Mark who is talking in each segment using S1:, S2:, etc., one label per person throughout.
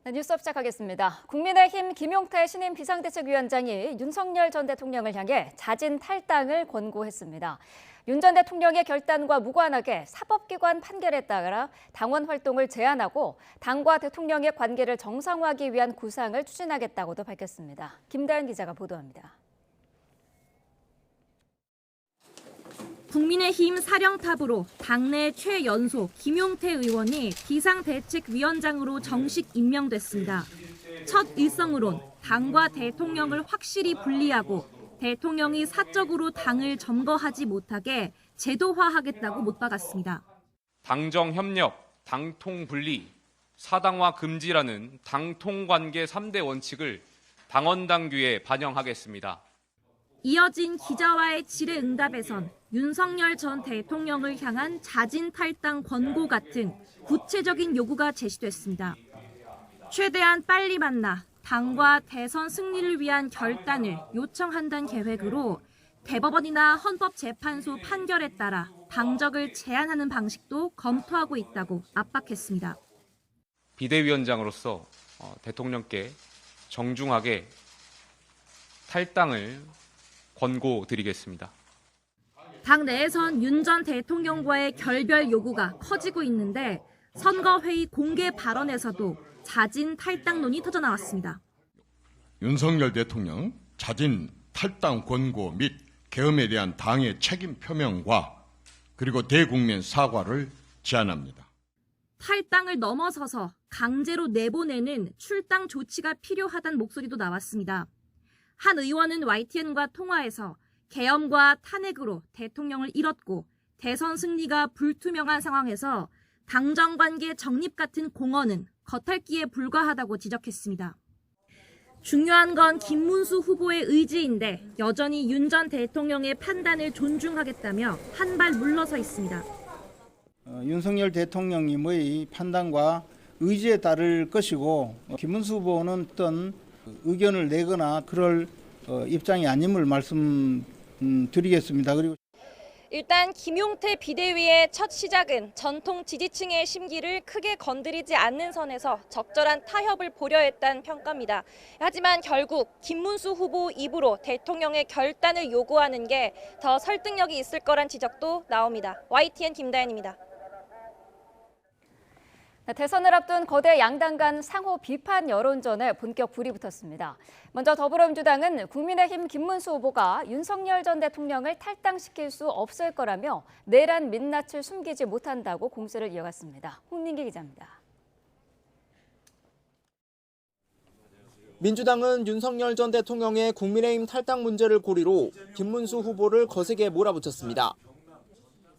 S1: 네, 뉴스업 시작하겠습니다. 국민의힘 김용태 신임 비상대책위원장이 윤석열 전 대통령을 향해 자진 탈당을 권고했습니다. 윤 전 대통령의 결단과 무관하게 사법기관 판결에 따라 당원 활동을 제한하고 당과 대통령의 관계를 정상화하기 위한 구상을 추진하겠다고도 밝혔습니다. 김다연 기자가 보도합니다.
S2: 국민의힘 사령탑으로 당내 최연소 김용태 의원이 비상대책위원장으로 정식 임명됐습니다. 첫 일성으론 당과 대통령을 확실히 분리하고 대통령이 사적으로 당을 점거하지 못하게 제도화하겠다고 못 박았습니다.
S3: 당정 협력, 당통 분리, 사당화 금지라는 당통 관계 3대 원칙을 당원 당규에 반영하겠습니다.
S2: 이어진 기자와의 질의응답에선 윤석열 전 대통령을 향한 자진 탈당 권고 같은 구체적인 요구가 제시됐습니다. 최대한 빨리 만나 당과 대선 승리를 위한 결단을 요청한다는 계획으로 대법원이나 헌법재판소 판결에 따라 당적을 제한하는 방식도 검토하고 있다고 압박했습니다.
S3: 비대위원장으로서 대통령께 정중하게 탈당을 권고드리겠습니다.
S2: 당 내에선 윤 전 대통령과의 결별 요구가 커지고 있는데 선거회의 공개 발언에서도 자진 탈당론이 터져나왔습니다.
S4: 윤석열 대통령 자진 탈당 권고 및 계엄에 대한 당의 책임 표명과 그리고 대국민 사과를 제안합니다.
S2: 탈당을 넘어서서 강제로 내보내는 출당 조치가 필요하다는 목소리도 나왔습니다. 한 의원은 YTN과 통화에서 계엄과 탄핵으로 대통령을 잃었고 대선 승리가 불투명한 상황에서 당정관계 정립 같은 공언은 겉핥기에 불과하다고 지적했습니다. 중요한 건 김문수 후보의 의지인데 여전히 윤 전 대통령의 판단을 존중하겠다며 한 발 물러서 있습니다.
S5: 윤석열 대통령님의 판단과 의지에 따를 것이고 김문수 후보는 어떤 의견을 내거나 그럴 입장이 아님을 말씀드리겠습니다. 그리고
S6: 일단 김용태 비대위의 첫 시작은 전통 지지층의 심기를 크게 건드리지 않는 선에서 적절한 타협을 보려 했다는 평가입니다. 하지만 결국 김문수 후보 입으로 대통령의 결단을 요구하는 게 더 설득력이 있을 거란 지적도 나옵니다. YTN 김다연입니다.
S1: 대선을 앞둔 거대 양당 간 상호 비판 여론전에 본격 불이 붙었습니다. 먼저 더불어민주당은 국민의힘 김문수 후보가 윤석열 전 대통령을 탈당시킬 수 없을 거라며 내란 민낯을 숨기지 못한다고 공세를 이어갔습니다. 홍민기 기자입니다.
S7: 민주당은 윤석열 전 대통령의 국민의힘 탈당 문제를 고리로 김문수 후보를 거세게 몰아붙였습니다.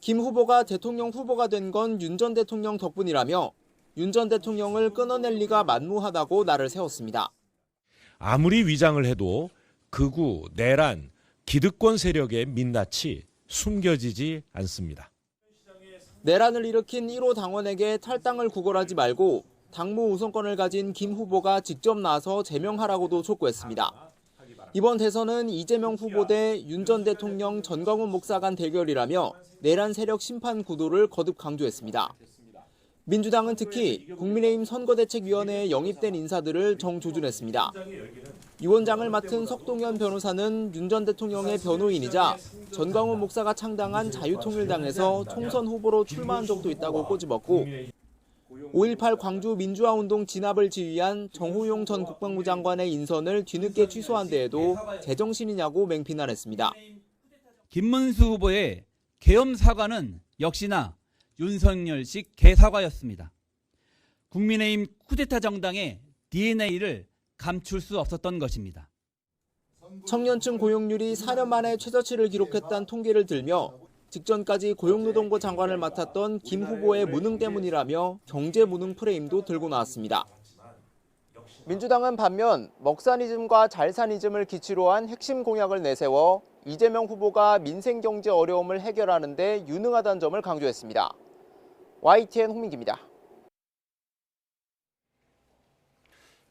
S7: 김 후보가 대통령 후보가 된 건 윤 전 대통령 덕분이라며 윤 전 대통령을 끊어낼 리가 만무하다고 날을 세웠습니다.
S8: 아무리 위장을 해도 극우, 내란, 기득권 세력의 민낯이 숨겨지지 않습니다.
S7: 내란을 일으킨 1호 당원에게 탈당을 구걸하지 말고 당무 우선권을 가진 김 후보가 직접 나서 제명하라고도 촉구했습니다. 이번 대선은 이재명 후보 대 윤 전 대통령 전광훈 목사 간 대결이라며 내란 세력 심판 구도를 거듭 강조했습니다. 민주당은 특히 국민의힘 선거대책위원회에 영입된 인사들을 정조준했습니다. 위원장을 맡은 석동현 변호사는 윤 전 대통령의 변호인이자 전광훈 목사가 창당한 자유통일당에서 총선 후보로 출마한 적도 있다고 꼬집었고 5.18 광주 민주화운동 진압을 지휘한 정호용 전 국방부 장관의 인선을 뒤늦게 취소한 데에도 제정신이냐고 맹비난했습니다.
S9: 김문수 후보의 계엄 사과는 역시나 윤석열식 개사과였습니다. 국민의힘 쿠데타 정당의 DNA를 감출 수 없었던 것입니다.
S7: 청년층 고용률이 4년 만에 최저치를 기록했다는 통계를 들며 직전까지 고용노동부 장관을 맡았던 김 후보의 무능 때문이라며 경제 무능 프레임도 들고 나왔습니다. 민주당은 반면 먹사니즘과 잘사니즘을 기치로 한 핵심 공약을 내세워 이재명 후보가 민생 경제 어려움을 해결하는 데 유능하다는 점을 강조했습니다. YTN 홍민기입니다.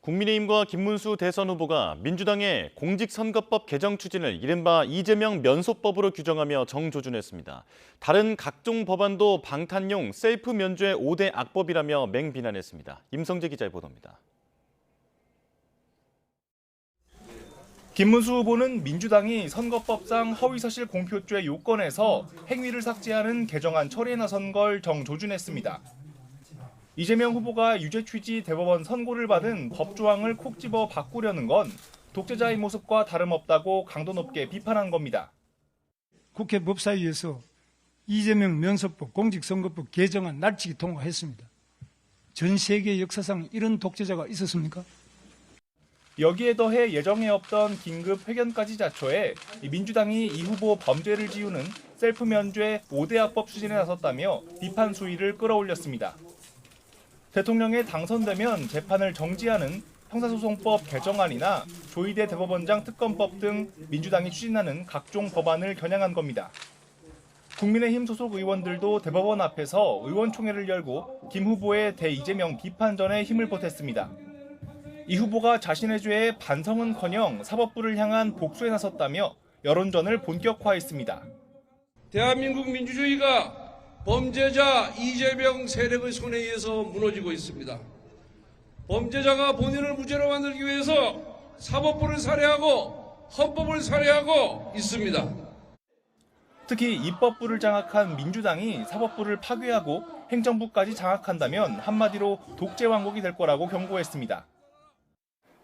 S10: 국민의힘과 김문수 대선 후보가 민주당의 공직선거법 개정 추진을 이른바 이재명 면소법으로 규정하며 정조준했습니다. 다른 각종 법안도 방탄용 셀프 면죄 5대 악법이라며 맹비난했습니다. 임성재 기자의 보도입니다.
S11: 김문수 후보는 민주당이 선거법상 허위사실 공표죄 요건에서 행위를 삭제하는 개정안 처리에 나선 걸 정조준했습니다. 이재명 후보가 유죄 취지 대법원 선고를 받은 법조항을 콕 집어 바꾸려는 건 독재자의 모습과 다름없다고 강도 높게 비판한 겁니다.
S12: 국회 법사위에서 이재명 면소법, 공직선거법 개정안 날치기 통과했습니다. 전 세계 역사상 이런 독재자가 있었습니까?
S11: 여기에 더해 예정에 없던 긴급 회견까지 자초해 민주당이 이 후보 범죄를 지우는 셀프 면죄 5대 악법 추진에 나섰다며 비판 수위를 끌어올렸습니다. 대통령에 당선되면 재판을 정지하는 형사소송법 개정안이나 조희대 대법원장 특검법 등 민주당이 추진하는 각종 법안을 겨냥한 겁니다. 국민의힘 소속 의원들도 대법원 앞에서 의원총회를 열고 김 후보의 대이재명 비판전에 힘을 보탰습니다. 이 후보가 자신의 죄에 반성은커녕 사법부를 향한 복수에 나섰다며 여론전을 본격화했습니다.
S13: 대한민국 민주주의가 범죄자 이재명 세력의 손에 의해서 무너지고 있습니다. 범죄자가 본인을 무죄로 만들기 위해서 사법부를 살해하고 헌법을 살해하고 있습니다.
S11: 특히 입법부를 장악한 민주당이 사법부를 파괴하고 행정부까지 장악한다면 한마디로 독재 왕국이 될 거라고 경고했습니다.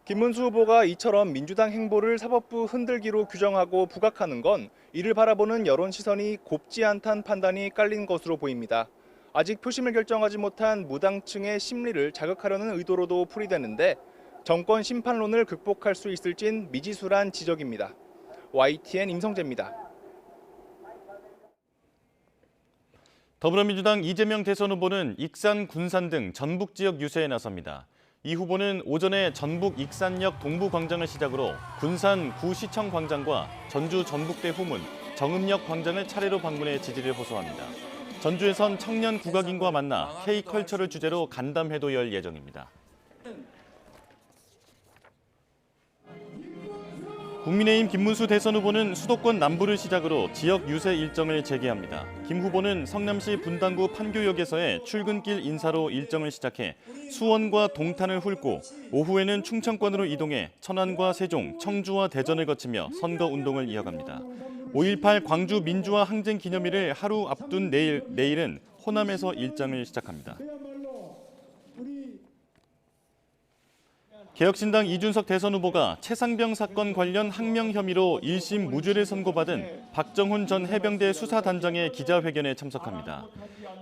S11: 김문수 후보가 이처럼 민주당 행보를 사법부 흔들기로 규정하고 부각하는 건 이를 바라보는 여론 시선이 곱지 않다는 판단이 깔린 것으로 보입니다. 아직 표심을 결정하지 못한 무당층의 심리를 자극하려는 의도로도 풀이되는데 정권 심판론을 극복할 수 있을진 미지수란 지적입니다. YTN 임성재입니다.
S10: 더불어민주당 이재명 대선 후보는 익산, 군산 등 전북 지역 유세에 나섭니다. 이 후보는 오전에 전북 익산역 동부광장을 시작으로 군산 구시청 광장과 전주 전북대 후문, 정읍역 광장을 차례로 방문해 지지를 호소합니다. 전주에선 청년 국악인과 만나 K컬처를 주제로 간담회도 열 예정입니다. 국민의힘 김문수 대선 후보는 수도권 남부를 시작으로 지역 유세 일정을 재개합니다. 김 후보는 성남시 분당구 판교역에서의 출근길 인사로 일정을 시작해 수원과 동탄을 훑고 오후에는 충청권으로 이동해 천안과 세종, 청주와 대전을 거치며 선거운동을 이어갑니다. 5.18 광주 민주화 항쟁 기념일을 하루 앞둔 내일은 호남에서 일정을 시작합니다. 개혁신당 이준석 대선 후보가 최상병 사건 관련 항명 혐의로 1심 무죄를 선고받은 박정훈 전 해병대 수사단장의 기자회견에 참석합니다.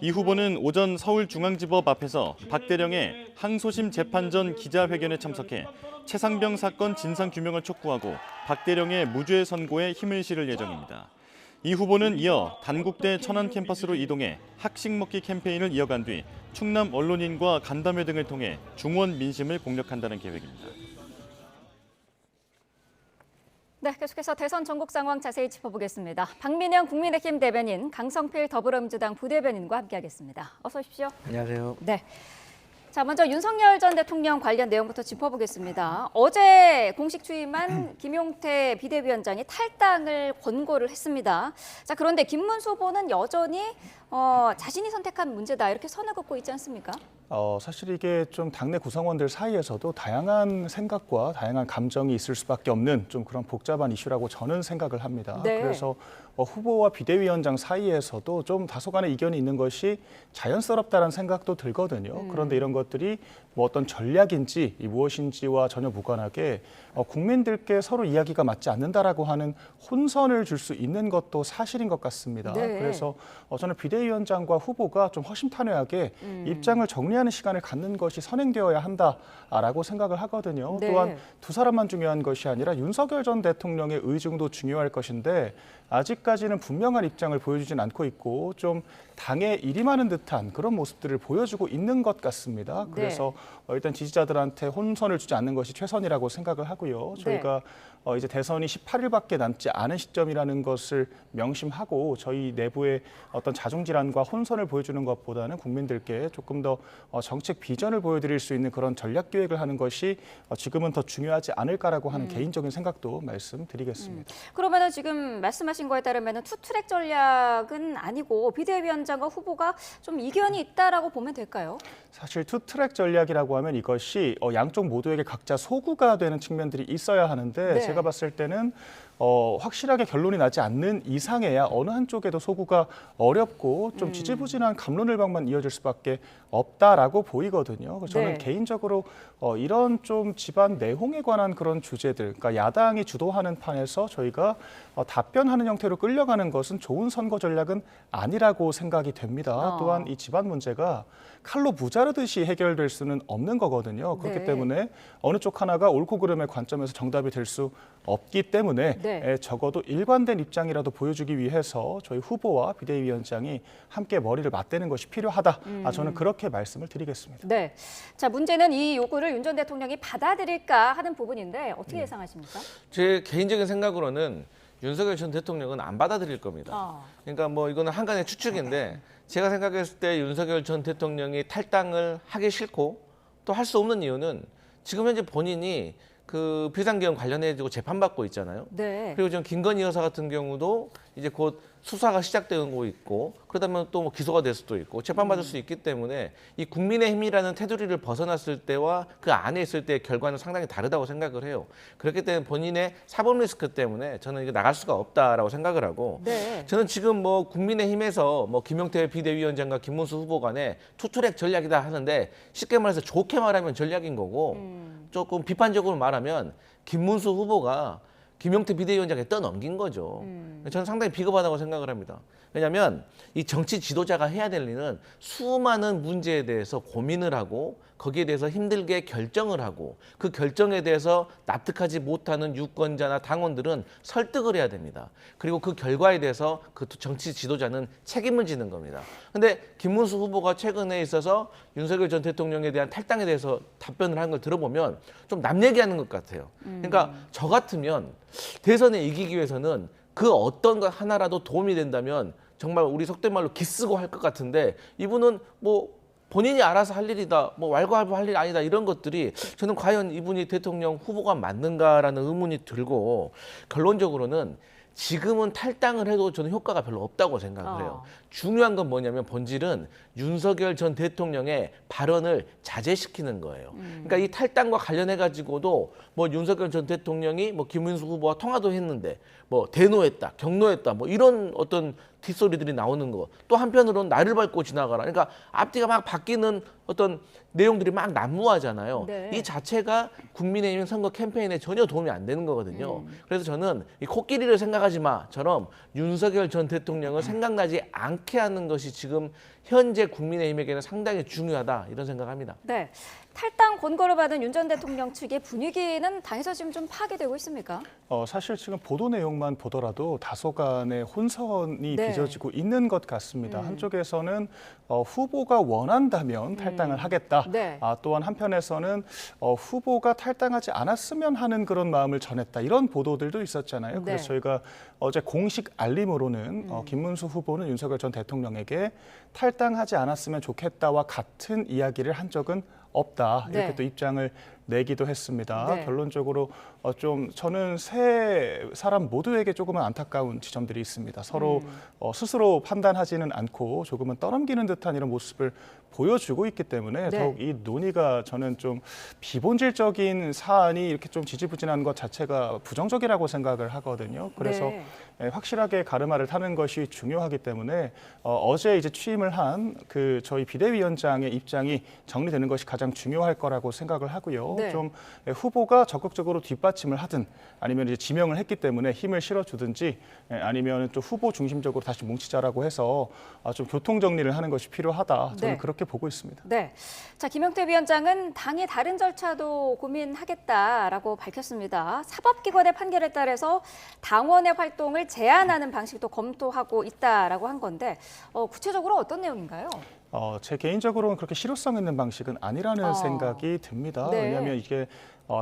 S10: 이 후보는 오전 서울중앙지법 앞에서 박대령의 항소심 재판 전 기자회견에 참석해 최상병 사건 진상규명을 촉구하고 박대령의 무죄 선고에 힘을 실을 예정입니다. 이 후보는 이어 단국대 천안 캠퍼스로 이동해 학식 먹기 캠페인을 이어간 뒤 충남 언론인과 간담회 등을 통해 중원 민심을 공략한다는 계획입니다.
S1: 네, 계속해서 대선 전국 상황 자세히 짚어보겠습니다. 박민영 국민의힘 대변인, 강성필 더불어민주당 부대변인과 함께하겠습니다. 어서 오십시오.
S14: 안녕하세요.
S1: 네. 자, 먼저 윤석열 전 대통령 관련 내용부터 짚어보겠습니다. 어제 공식 취임한 김용태 비대위원장이 탈당을 권고를 했습니다. 자, 그런데 김문수 후보는 여전히 자신이 선택한 문제다 이렇게 선을 긋고 있지 않습니까?
S15: 사실 이게 좀 당내 구성원들 사이에서도 다양한 생각과 다양한 감정이 있을 수밖에 없는 좀 그런 복잡한 이슈라고 저는 생각을 합니다.
S1: 네.
S15: 그래서 후보와 비대위원장 사이에서도 좀 다소간의 이견이 있는 것이 자연스럽다는 생각도 들거든요. 그런데 이런 것들이 뭐 어떤 전략인지 무엇인지와 전혀 무관하게 국민들께 서로 이야기가 맞지 않는다라고 하는 혼선을 줄 수 있는 것도 사실인 것 같습니다.
S1: 네.
S15: 그래서 저는 비대위원장과 후보가 좀 허심탄회하게 입장을 정리하는 시간을 갖는 것이 선행되어야 한다라고 생각을 하거든요.
S1: 네.
S15: 또한 두 사람만 중요한 것이 아니라 윤석열 전 대통령의 의중도 중요할 것인데 아직까지는 분명한 입장을 보여주진 않고 있고 좀 당에 일임하는 듯한 그런 모습들을 보여주고 있는 것 같습니다. 그래서 일단 지지자들한테 혼선을 주지 않는 것이 최선이라고 생각을 하고요. 저희가 이제 대선이 18일밖에 남지 않은 시점이라는 것을 명심하고 저희 내부의 어떤 자중질환과 혼선을 보여주는 것보다는 국민들께 조금 더 정책 비전을 보여드릴 수 있는 그런 전략 기획을 하는 것이 지금은 더 중요하지 않을까라고 하는 개인적인 생각도 말씀드리겠습니다.
S1: 그러면은 지금 말씀하신 거에 따르면은 투트랙 전략은 아니고 비대위원장 비대위원장과 후보가 좀 이견이 있다라고 보면 될까요?
S15: 사실 투트랙 전략이라고 하면 이것이 양쪽 모두에게 각자 소구가 되는 측면들이 있어야 하는데
S1: 네.
S15: 제가 봤을 때는 확실하게 결론이 나지 않는 이상해야 어느 한쪽에도 소구가 어렵고 좀 지지부진한 갑론을박만 이어질 수밖에 없다라고 보이거든요. 그래서 저는
S1: 네.
S15: 개인적으로 이런 좀 집안 내홍에 관한 그런 주제들, 그러니까 야당이 주도하는 판에서 저희가 답변하는 형태로 끌려가는 것은 좋은 선거 전략은 아니라고 생각이 됩니다. 또한 이 집안 문제가 칼로 무자르듯이 해결될 수는 없는 거거든요. 그렇기
S1: 네.
S15: 때문에 어느 쪽 하나가 옳고 그름의 관점에서 정답이 될 수 없기 때문에
S1: 네.
S15: 적어도 일관된 입장이라도 보여주기 위해서 저희 후보와 비대위원장이 함께 머리를 맞대는 것이 필요하다. 저는 그렇게 말씀을 드리겠습니다.
S1: 네. 자, 문제는 이 요구를 윤 전 대통령이 받아들일까 하는 부분인데 어떻게 예상하십니까?
S14: 제 개인적인 생각으로는 윤석열 전 대통령은 안 받아들일 겁니다. 그러니까 뭐 이거는 한간의 추측인데 제가 생각했을 때 윤석열 전 대통령이 탈당을 하기 싫고 또 할 수 없는 이유는 지금 현재 본인이 그 비상계엄 관련해가지고 재판받고 있잖아요.
S1: 네.
S14: 그리고 지금 김건희 여사 같은 경우도 이제 곧 수사가 시작되고 있고 그러다면 또 뭐 기소가 될 수도 있고 재판받을 수 있기 때문에 이 국민의힘이라는 테두리를 벗어났을 때와 그 안에 있을 때의 결과는 상당히 다르다고 생각을 해요. 그렇기 때문에 본인의 사법 리스크 때문에 저는 이게 나갈 수가 없다라고 생각을 하고
S1: 네.
S14: 저는 지금 뭐 국민의힘에서 뭐 김용태 비대위원장과 김문수 후보 간에 투트랙 전략이다 하는데 쉽게 말해서 좋게 말하면 전략인 거고 조금 비판적으로 말하면 김문수 후보가 김용태 비대위원장에 떠넘긴 거죠. 저는 상당히 비겁하다고 생각을 합니다. 왜냐하면 이 정치 지도자가 해야 될 일은 수많은 문제에 대해서 고민을 하고 거기에 대해서 힘들게 결정을 하고 그 결정에 대해서 납득하지 못하는 유권자나 당원들은 설득을 해야 됩니다. 그리고 그 결과에 대해서 그 정치 지도자는 책임을 지는 겁니다. 근데 김문수 후보가 최근에 있어서 윤석열 전 대통령에 대한 탈당에 대해서 답변을 한 걸 들어보면 좀 남 얘기하는 것 같아요. 그러니까 저 같으면 대선에 이기기 위해서는 그 어떤 것 하나라도 도움이 된다면 정말 우리 속된 말로 기쓰고 할 것 같은데 이분은 뭐 본인이 알아서 할 일이다, 뭐 왈가왈부 할 일 아니다 이런 것들이 저는 과연 이분이 대통령 후보가 맞는가라는 의문이 들고 결론적으로는 지금은 탈당을 해도 저는 효과가 별로 없다고 생각을 해요. 중요한 건 뭐냐면 본질은 윤석열 전 대통령의 발언을 자제시키는 거예요. 그러니까 이 탈당과 관련해 가지고도 뭐 윤석열 전 대통령이 뭐 김문수 후보와 통화도 했는데 뭐 대노했다, 경노했다 뭐 이런 어떤 뒷소리들이 나오는 거. 또 한편으로는 나를 밟고 지나가라. 그러니까 앞뒤가 막 바뀌는 어떤 내용들이 막 난무하잖아요.
S1: 네.
S14: 이 자체가 국민의힘 선거 캠페인에 전혀 도움이 안 되는 거거든요. 그래서 저는 이 코끼리를 생각하지 마처럼 윤석열 전 대통령을 생각나지 않게 하는 것이 지금 현재 국민의힘에게는 상당히 중요하다 이런 생각합니다.
S1: 네. 탈당 권고를 받은 윤 전 대통령 측의 분위기는 당에서 지금 좀 파괴되고 있습니까?
S15: 사실 지금 보도 내용만 보더라도 다소간의 혼선이
S1: 네.
S15: 빚어지고 있는 것 같습니다. 한쪽에서는 후보가 원한다면 탈당을 하겠다.
S1: 네.
S15: 또한 한편에서는 후보가 탈당하지 않았으면 하는 그런 마음을 전했다. 이런 보도들도 있었잖아요. 그래서
S1: 네.
S15: 저희가 어제 공식 알림으로는 김문수 후보는 윤석열 전 대통령에게 탈당하지 않았으면 좋겠다와 같은 이야기를 한 적은 없다. 이렇게
S1: 네.
S15: 또 입장을 내기도 했습니다.
S1: 네.
S15: 결론적으로 좀 저는 세 사람 모두에게 조금은 안타까운 지점들이 있습니다. 서로 스스로 판단하지는 않고 조금은 떠넘기는 듯한 이런 모습을 보여주고 있기 때문에
S1: 네.
S15: 더욱 이 논의가 저는 좀 비본질적인 사안이 이렇게 좀 지지부진한 것 자체가 부정적이라고 생각을 하거든요. 그래서
S1: 네.
S15: 확실하게 가르마를 타는 것이 중요하기 때문에 어제 이제 취임을 한 그 저희 비대위원장의 입장이 정리되는 것이 가장 중요할 거라고 생각을 하고요.
S1: 네.
S15: 좀 후보가 적극적으로 뒷받침을 하든 아니면 이제 지명을 했기 때문에 힘을 실어주든지 아니면 또 후보 중심적으로 다시 뭉치자라고 해서 좀 교통 정리를 하는 것이 필요하다. 저는
S1: 네.
S15: 그렇게 보고 있습니다.
S1: 네. 자, 김용태 위원장은 당의 다른 절차도 고민하겠다라고 밝혔습니다. 사법기관의 판결에 따라서 당원의 활동을 제한하는 방식도 검토하고 있다라고 한 건데 구체적으로 어떤 내용인가요?
S15: 제 개인적으로는 그렇게 실효성 있는 방식은 아니라는 생각이 듭니다.
S1: 네.
S15: 왜냐하면 이게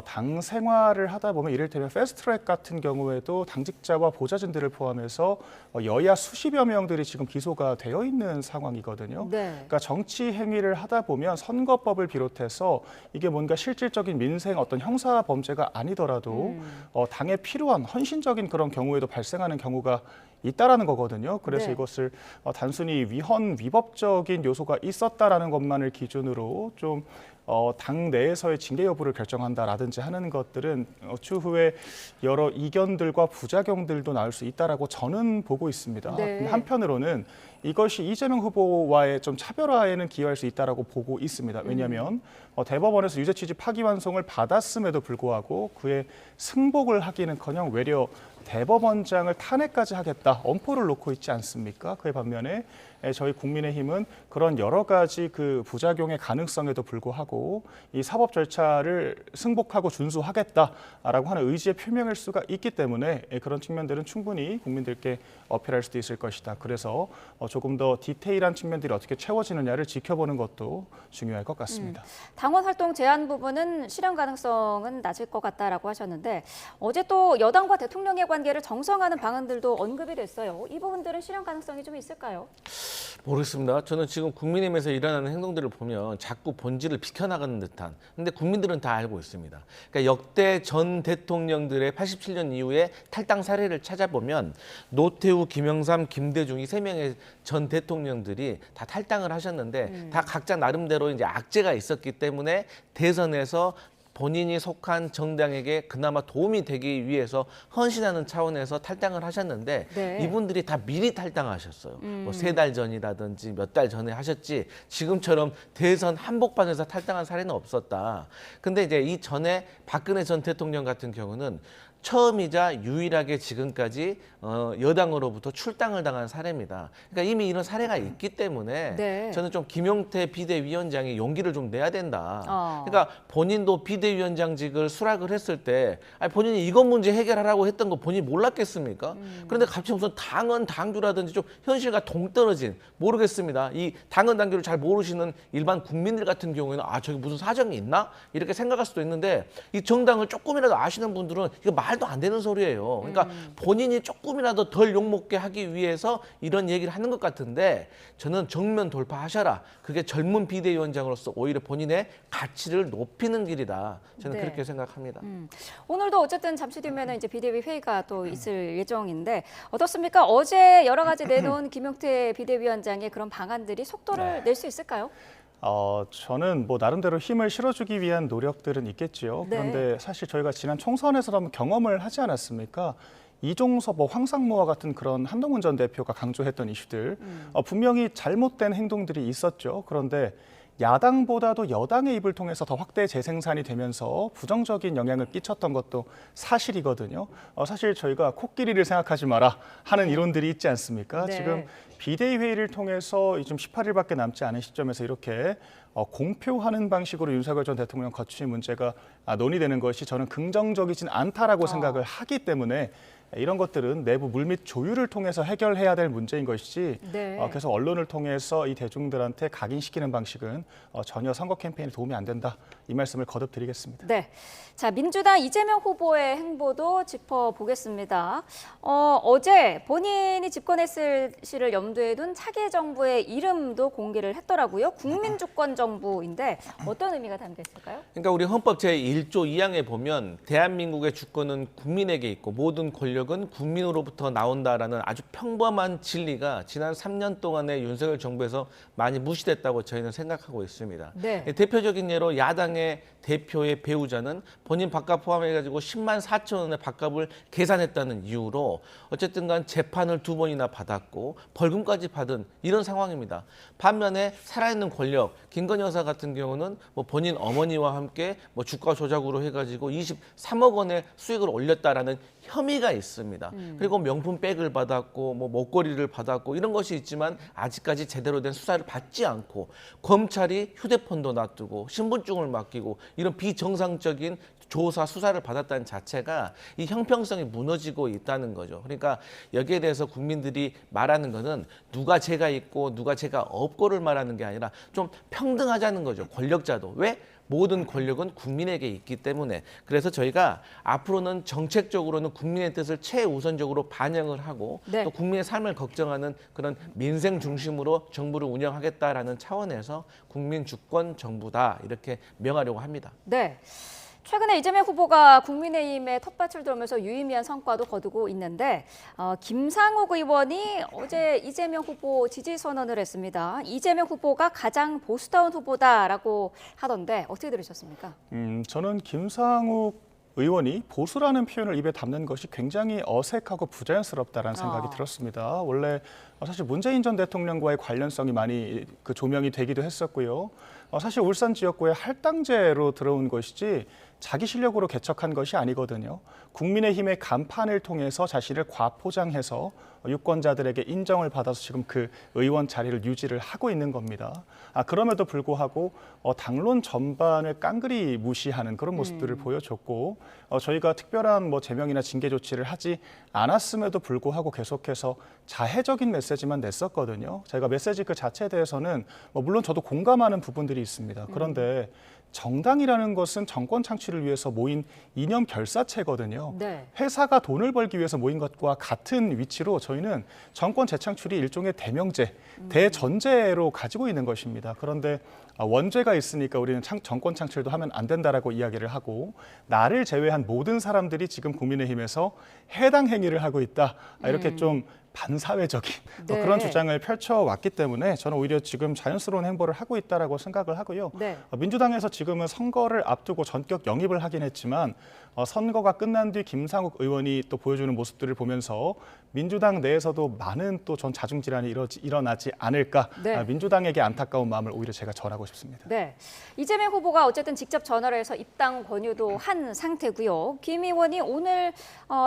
S15: 당 생활을 하다 보면 이를테면 패스트트랙 같은 경우에도 당직자와 보좌진들을 포함해서 여야 수십여 명들이 지금 기소가 되어 있는 상황이거든요.
S1: 네.
S15: 그러니까 정치 행위를 하다 보면 선거법을 비롯해서 이게 뭔가 실질적인 민생 어떤 형사 범죄가 아니더라도 당에 필요한 헌신적인 그런 경우에도 발생하는 경우가 있다라는 거거든요. 그래서
S1: 네.
S15: 이것을 단순히 위헌위법적인 요소가 있었다라는 것만을 기준으로 좀 당 내에서의 징계 여부를 결정한다라든지 하는 것들은 추후에 여러 이견들과 부작용들도 나올 수 있다라고 저는 보고 있습니다.
S1: 네.
S15: 근데 한편으로는 이것이 이재명 후보와의 좀 차별화에는 기여할 수 있다라고 보고 있습니다. 왜냐하면 대법원에서 유죄 취지 파기환송을 받았음에도 불구하고 그의 승복을 하기는커녕 외려 대법원장을 탄핵까지 하겠다 엄포를 놓고 있지 않습니까? 그에 반면에 저희 국민의힘은 그런 여러 가지 그 부작용의 가능성에도 불구하고 이 사법 절차를 승복하고 준수하겠다라고 하는 의지의 표명일 수가 있기 때문에 그런 측면들은 충분히 국민들께 어필할 수도 있을 것이다. 그래서 조금 더 디테일한 측면들이 어떻게 채워지느냐를 지켜보는 것도 중요할 것 같습니다.
S1: 당원 활동 제한 부분은 실현 가능성은 낮을 것 같다라고 하셨는데 어제 또 여당과 대통령의 관계를 정상화하는 방안들도 언급이 됐어요. 이 부분들은 실현 가능성이 좀 있을까요?
S14: 모르겠습니다. 저는 지금 국민의힘에서 일어나는 행동들을 보면 자꾸 본질을 비켜나가는 듯한, 근데 국민들은 다 알고 있습니다. 그러니까 역대 전 대통령들의 87년 이후에 탈당 사례를 찾아보면 노태우, 김영삼, 김대중 이 세 명의 전 대통령들이 다 탈당을 하셨는데 다 각자 나름대로 이제 악재가 있었기 때문에 대선에서 본인이 속한 정당에게 그나마 도움이 되기 위해서 헌신하는 차원에서 탈당을 하셨는데
S1: 네.
S14: 이분들이 다 미리 탈당하셨어요. 뭐 3달 전이라든지 몇 달 전에 하셨지 지금처럼 대선 한복판에서 탈당한 사례는 없었다. 근데 이제 이 전에 박근혜 전 대통령 같은 경우는 처음이자 유일하게 지금까지 여당으로부터 출당을 당한 사례입니다. 그러니까 이미 이런 사례가 있기 때문에
S1: 네.
S14: 저는 좀 김용태 비대위원장이 용기를 좀 내야 된다. 그러니까 본인도 비대위원장직을 수락을 했을 때 아니 본인이 이것 문제 해결하라고 했던 거 본인이 몰랐겠습니까? 그런데 갑자기 무슨 당헌 당규라든지 좀 현실과 동떨어진 모르겠습니다. 이 당헌 당규를 잘 모르시는 일반 국민들 같은 경우에는 아 저기 무슨 사정이 있나? 이렇게 생각할 수도 있는데 이 정당을 조금이라도 아시는 분들은 이거 말도 안 되는 소리예요. 그러니까 본인이 조금이라도 덜 욕먹게 하기 위해서 이런 얘기를 하는 것 같은데 저는 정면 돌파하셔라. 그게 젊은 비대위원장으로서 오히려 본인의 가치를 높이는 길이다. 저는
S1: 네.
S14: 그렇게 생각합니다.
S1: 오늘도 어쨌든 잠시 뒤면은 이제 비대위 회의가 또 있을 예정인데 어떻습니까? 어제 여러 가지 내놓은 김용태 비대위원장의 그런 방안들이 속도를 낼 수 있을까요?
S15: 저는 뭐 나름대로 힘을 실어주기 위한 노력들은 있겠지요.
S1: 네.
S15: 그런데 사실 저희가 지난 총선에서도 한번 경험을 하지 않았습니까? 이종섭, 황상무와 같은 그런 한동훈 전 대표가 강조했던 이슈들 분명히 잘못된 행동들이 있었죠. 그런데 야당보다도 여당의 입을 통해서 더 확대 재생산이 되면서 부정적인 영향을 끼쳤던 것도 사실이거든요. 사실 저희가 코끼리를 생각하지 마라 하는 이론들이 있지 않습니까?
S1: 네.
S15: 지금 비대위 회의를 통해서 좀 18일밖에 남지 않은 시점에서 이렇게 공표하는 방식으로 윤석열 전 대통령 거취 문제가 논의되는 것이 저는 긍정적이진 않다라고 생각을 하기 때문에 이런 것들은 내부 물밑 조율을 통해서 해결해야 될 문제인 것이지
S1: 네.
S15: 계속 언론을 통해서 이 대중들한테 각인시키는 방식은 전혀 선거 캠페인에 도움이 안 된다. 이 말씀을 거듭 드리겠습니다.
S1: 네. 자, 민주당 이재명 후보의 행보도 짚어보겠습니다. 어제 본인이 집권했을 시를 염두에 둔 차기 정부의 이름도 공개를 했더라고요. 국민주권정부인데 어떤 의미가 담겨 있을까요?
S14: 그러니까 우리 헌법 제1조 2항에 보면 대한민국의 주권은 국민에게 있고 모든 권력은 국민으로부터 나온다라는 아주 평범한 진리가 지난 3년 동안의 윤석열 정부에서 많이 무시됐다고 저희는 생각하고 있습니다.
S1: 네.
S14: 대표적인 예로 야당의 대표의 배우자는 본인 밥값 포함해가지고 10만 4천 원의 밥값을 계산했다는 이유로 어쨌든 간 재판을 2번이나 받았고 벌금까지 받은 이런 상황입니다. 반면에 살아있는 권력, 김건희 여사 같은 경우는 뭐 본인 어머니와 함께 뭐 주가 조작으로 해가지고 23억 원의 수익을 올렸다라는 혐의가 있습니다. 그리고 명품 백을 받았고 뭐 목걸이를 받았고 이런 것이 있지만 아직까지 제대로 된 수사를 받지 않고 검찰이 휴대폰도 놔두고 신분증을 맡기고 이런 비정상적인 조사 수사를 받았다는 자체가 이 형평성이 무너지고 있다는 거죠. 그러니까 여기에 대해서 국민들이 말하는 거는 누가 죄가 있고 누가 죄가 없고를 말하는 게 아니라 좀 평등하자는 거죠. 권력자도. 왜? 모든 권력은 국민에게 있기 때문에. 그래서 저희가 앞으로는 정책적으로는 국민의 뜻을 최우선적으로 반영을 하고
S1: 네.
S14: 또 국민의 삶을 걱정하는 그런 민생 중심으로 정부를 운영하겠다라는 차원에서 국민 주권 정부다 이렇게 명하려고 합니다.
S1: 네. 최근에 이재명 후보가 국민의힘에 텃밭을 돌면서 유의미한 성과도 거두고 있는데 김상욱 의원이 어제 이재명 후보 지지 선언을 했습니다. 이재명 후보가 가장 보수다운 후보다라고 하던데 어떻게 들으셨습니까?
S15: 저는 김상욱 의원이 보수라는 표현을 입에 담는 것이 굉장히 어색하고 부자연스럽다라는 생각이 들었습니다. 원래 사실 문재인 전 대통령과의 관련성이 많이 조명이 되기도 했었고요. 사실 울산 지역구에 할당제로 들어온 것이지 자기 실력으로 개척한 것이 아니거든요. 국민의힘의 간판을 통해서 자신을 과포장해서 유권자들에게 인정을 받아서 지금 그 의원 자리를 유지를 하고 있는 겁니다. 그럼에도 불구하고 당론 전반을 깡그리 무시하는 그런 모습들을 보여줬고 저희가 특별한 제명이나 징계 조치를 하지 않았음에도 불구하고 계속해서 자해적인 메시지만 냈었거든요. 저희가 메시지 그 자체에 대해서는 물론 저도 공감하는 부분들이 있습니다. 그런데 정당이라는 것은 정권 창출을 위해서 모인 이념 결사체거든요.
S1: 네.
S15: 회사가 돈을 벌기 위해서 모인 것과 같은 위치로 저희는 정권 재창출이 일종의 대명제, 대전제로 가지고 있는 것입니다. 그런데 원죄가 있으니까 우리는 정권 창출도 하면 안 된다라고 이야기를 하고 나를 제외한 모든 사람들이 지금 국민의힘에서 해당 행위를 하고 있다. 이렇게 좀 반사회적인
S1: 네.
S15: 그런 주장을 펼쳐왔기 때문에 저는 오히려 지금 자연스러운 행보를 하고 있다라고 생각을 하고요.
S1: 네.
S15: 민주당에서 지금은 선거를 앞두고 전격 영입을 하긴 했지만 선거가 끝난 뒤 김상욱 의원이 또 보여주는 모습들을 보면서 민주당 내에서도 많은 또 전 자중 질환이 일어나지 않을까.
S1: 네.
S15: 민주당에게 안타까운 마음을 오히려 제가 전하고 싶습니다.
S1: 네, 이재명 후보가 어쨌든 직접 전화를 해서 입당 권유도 한 상태고요. 김 의원이 오늘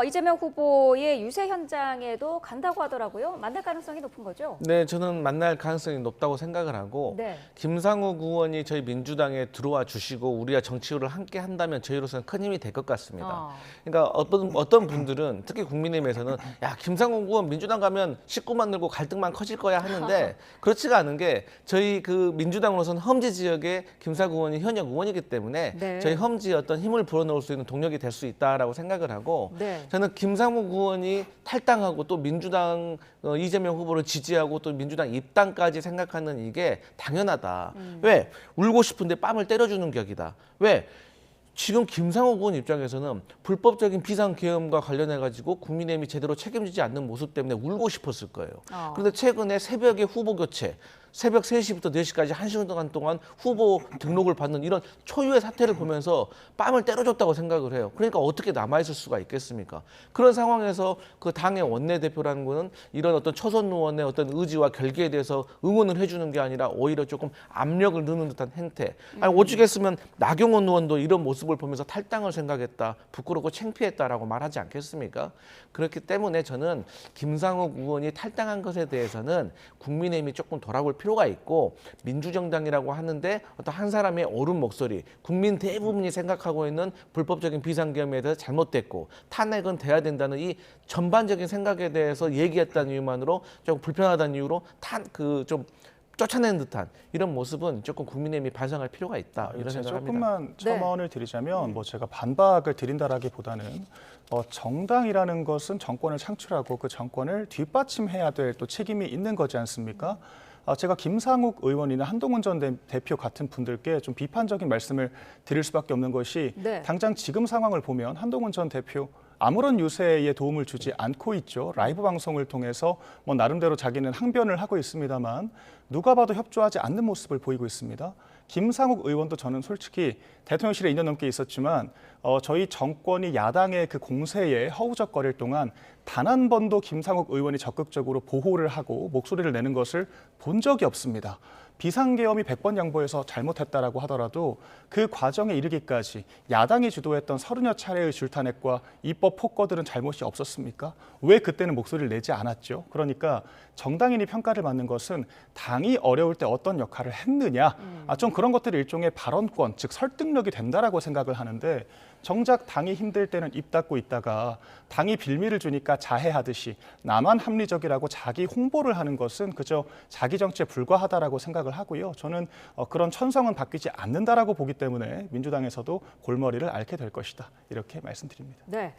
S1: 이재명 후보의 유세 현장에도 간다고 하더라고요. 만날 가능성이 높은 거죠?
S14: 네, 저는 만날 가능성이 높다고 생각을 하고
S1: 네.
S14: 김상욱 의원이 저희 민주당에 들어와 주시고 우리가 정치를 함께 한다면 저희로서는 큰 힘이 될 것 같습니다. 그러니까 어떤 분들은 특히 국민의힘에서는 야 김상욱 의원 민주당 가면 식구만 늘고 갈등만 커질 거야 하는데 그렇지가 않은 게 저희 그 민주당으로서는 험지 지역에 김상욱 의원이 현역 의원이기 때문에
S1: 네.
S14: 저희 험지에 어떤 힘을 불어넣을 수 있는 동력이 될 수 있다라고 생각을 하고
S1: 네.
S14: 저는 김상욱 의원이 탈당하고 또 민주당 이재명 후보를 지지하고 또 민주당 입당까지 생각하는 이게 당연하다. 왜? 울고 싶은데 뺨을 때려주는 격이다. 왜? 지금 김상욱 의원 입장에서는 불법적인 비상계엄과 관련해가지고 국민의힘이 제대로 책임지지 않는 모습 때문에 울고 싶었을 거예요. 그런데 최근에 새벽에 후보 교체, 새벽 3시부터 4시까지 1시간 동안 후보 등록을 받는 이런 초유의 사태를 보면서 뺨을 때려줬다고 생각을 해요. 그러니까 어떻게 남아있을 수가 있겠습니까? 그런 상황에서 그 당의 원내대표라는 거는 이런 어떤 초선 의원의 어떤 의지와 결기에 대해서 응원을 해주는 게 아니라 오히려 조금 압력을 넣는 듯한 행태. 아니, 오죽했으면 나경원 의원도 이런 모습을 보면서 탈당을 생각했다, 부끄럽고 창피했다라고 말하지 않겠습니까? 그렇기 때문에 저는 김상욱 의원이 탈당한 것에 대해서는 국민의힘이 조금 돌아볼 필요가 있고 민주정당이라고 하는데 어떤 한 사람의 옳은 목소리, 국민 대부분이 생각하고 있는 불법적인 비상계엄에 대해서 잘못됐고 탄핵은 돼야 된다는 이 전반적인 생각에 대해서 얘기했다는 이유만으로 좀 불편하다는 이유로 좀 쫓아내는 듯한 이런 모습은 조금 국민의힘이 반성할 필요가 있다 이런 생각을 합니다.
S15: 조금만 첨언을 드리자면 제가 반박을 드린다라기보다는 정당이라는 것은 정권을 창출하고 그 정권을 뒷받침해야 될 또 책임이 있는 거지 않습니까? 제가 김상욱 의원이나 한동훈 전 대표 같은 분들께 좀 비판적인 말씀을 드릴 수밖에 없는 것이 당장 지금 상황을 보면 한동훈 전 대표 아무런 유세에 도움을 주지 않고 있죠. 라이브 방송을 통해서 나름대로 자기는 항변을 하고 있습니다만 누가 봐도 협조하지 않는 모습을 보이고 있습니다. 김상욱 의원도 저는 솔직히 대통령실에 2년 넘게 있었지만 저희 정권이 야당의 그 공세에 허우적거릴 동안 단 한 번도 김상욱 의원이 적극적으로 보호를 하고 목소리를 내는 것을 본 적이 없습니다. 비상계엄이 100번 양보해서 잘못했다라고 하더라도 그 과정에 이르기까지 야당이 주도했던 30여 차례의 줄탄핵과 입법 폭거들은 잘못이 없었습니까? 왜 그때는 목소리를 내지 않았죠? 그러니까 정당인이 평가를 받는 것은 당이 어려울 때 어떤 역할을 했느냐, 좀 그런 것들이 일종의 발언권, 즉 설득력이 된다라고 생각을 하는데 정작 당이 힘들 때는 입 닫고 있다가 당이 빌미를 주니까 자해하듯이 나만 합리적이라고 자기 홍보를 하는 것은 그저 자기 정치에 불과하다라고 생각을 생각을 하고요. 저는 그런 천성은 바뀌지 않는다라고 보기 때문에 민주당에서도 골머리를 앓게 될 것이다. 이렇게 말씀드립니다.
S1: 네,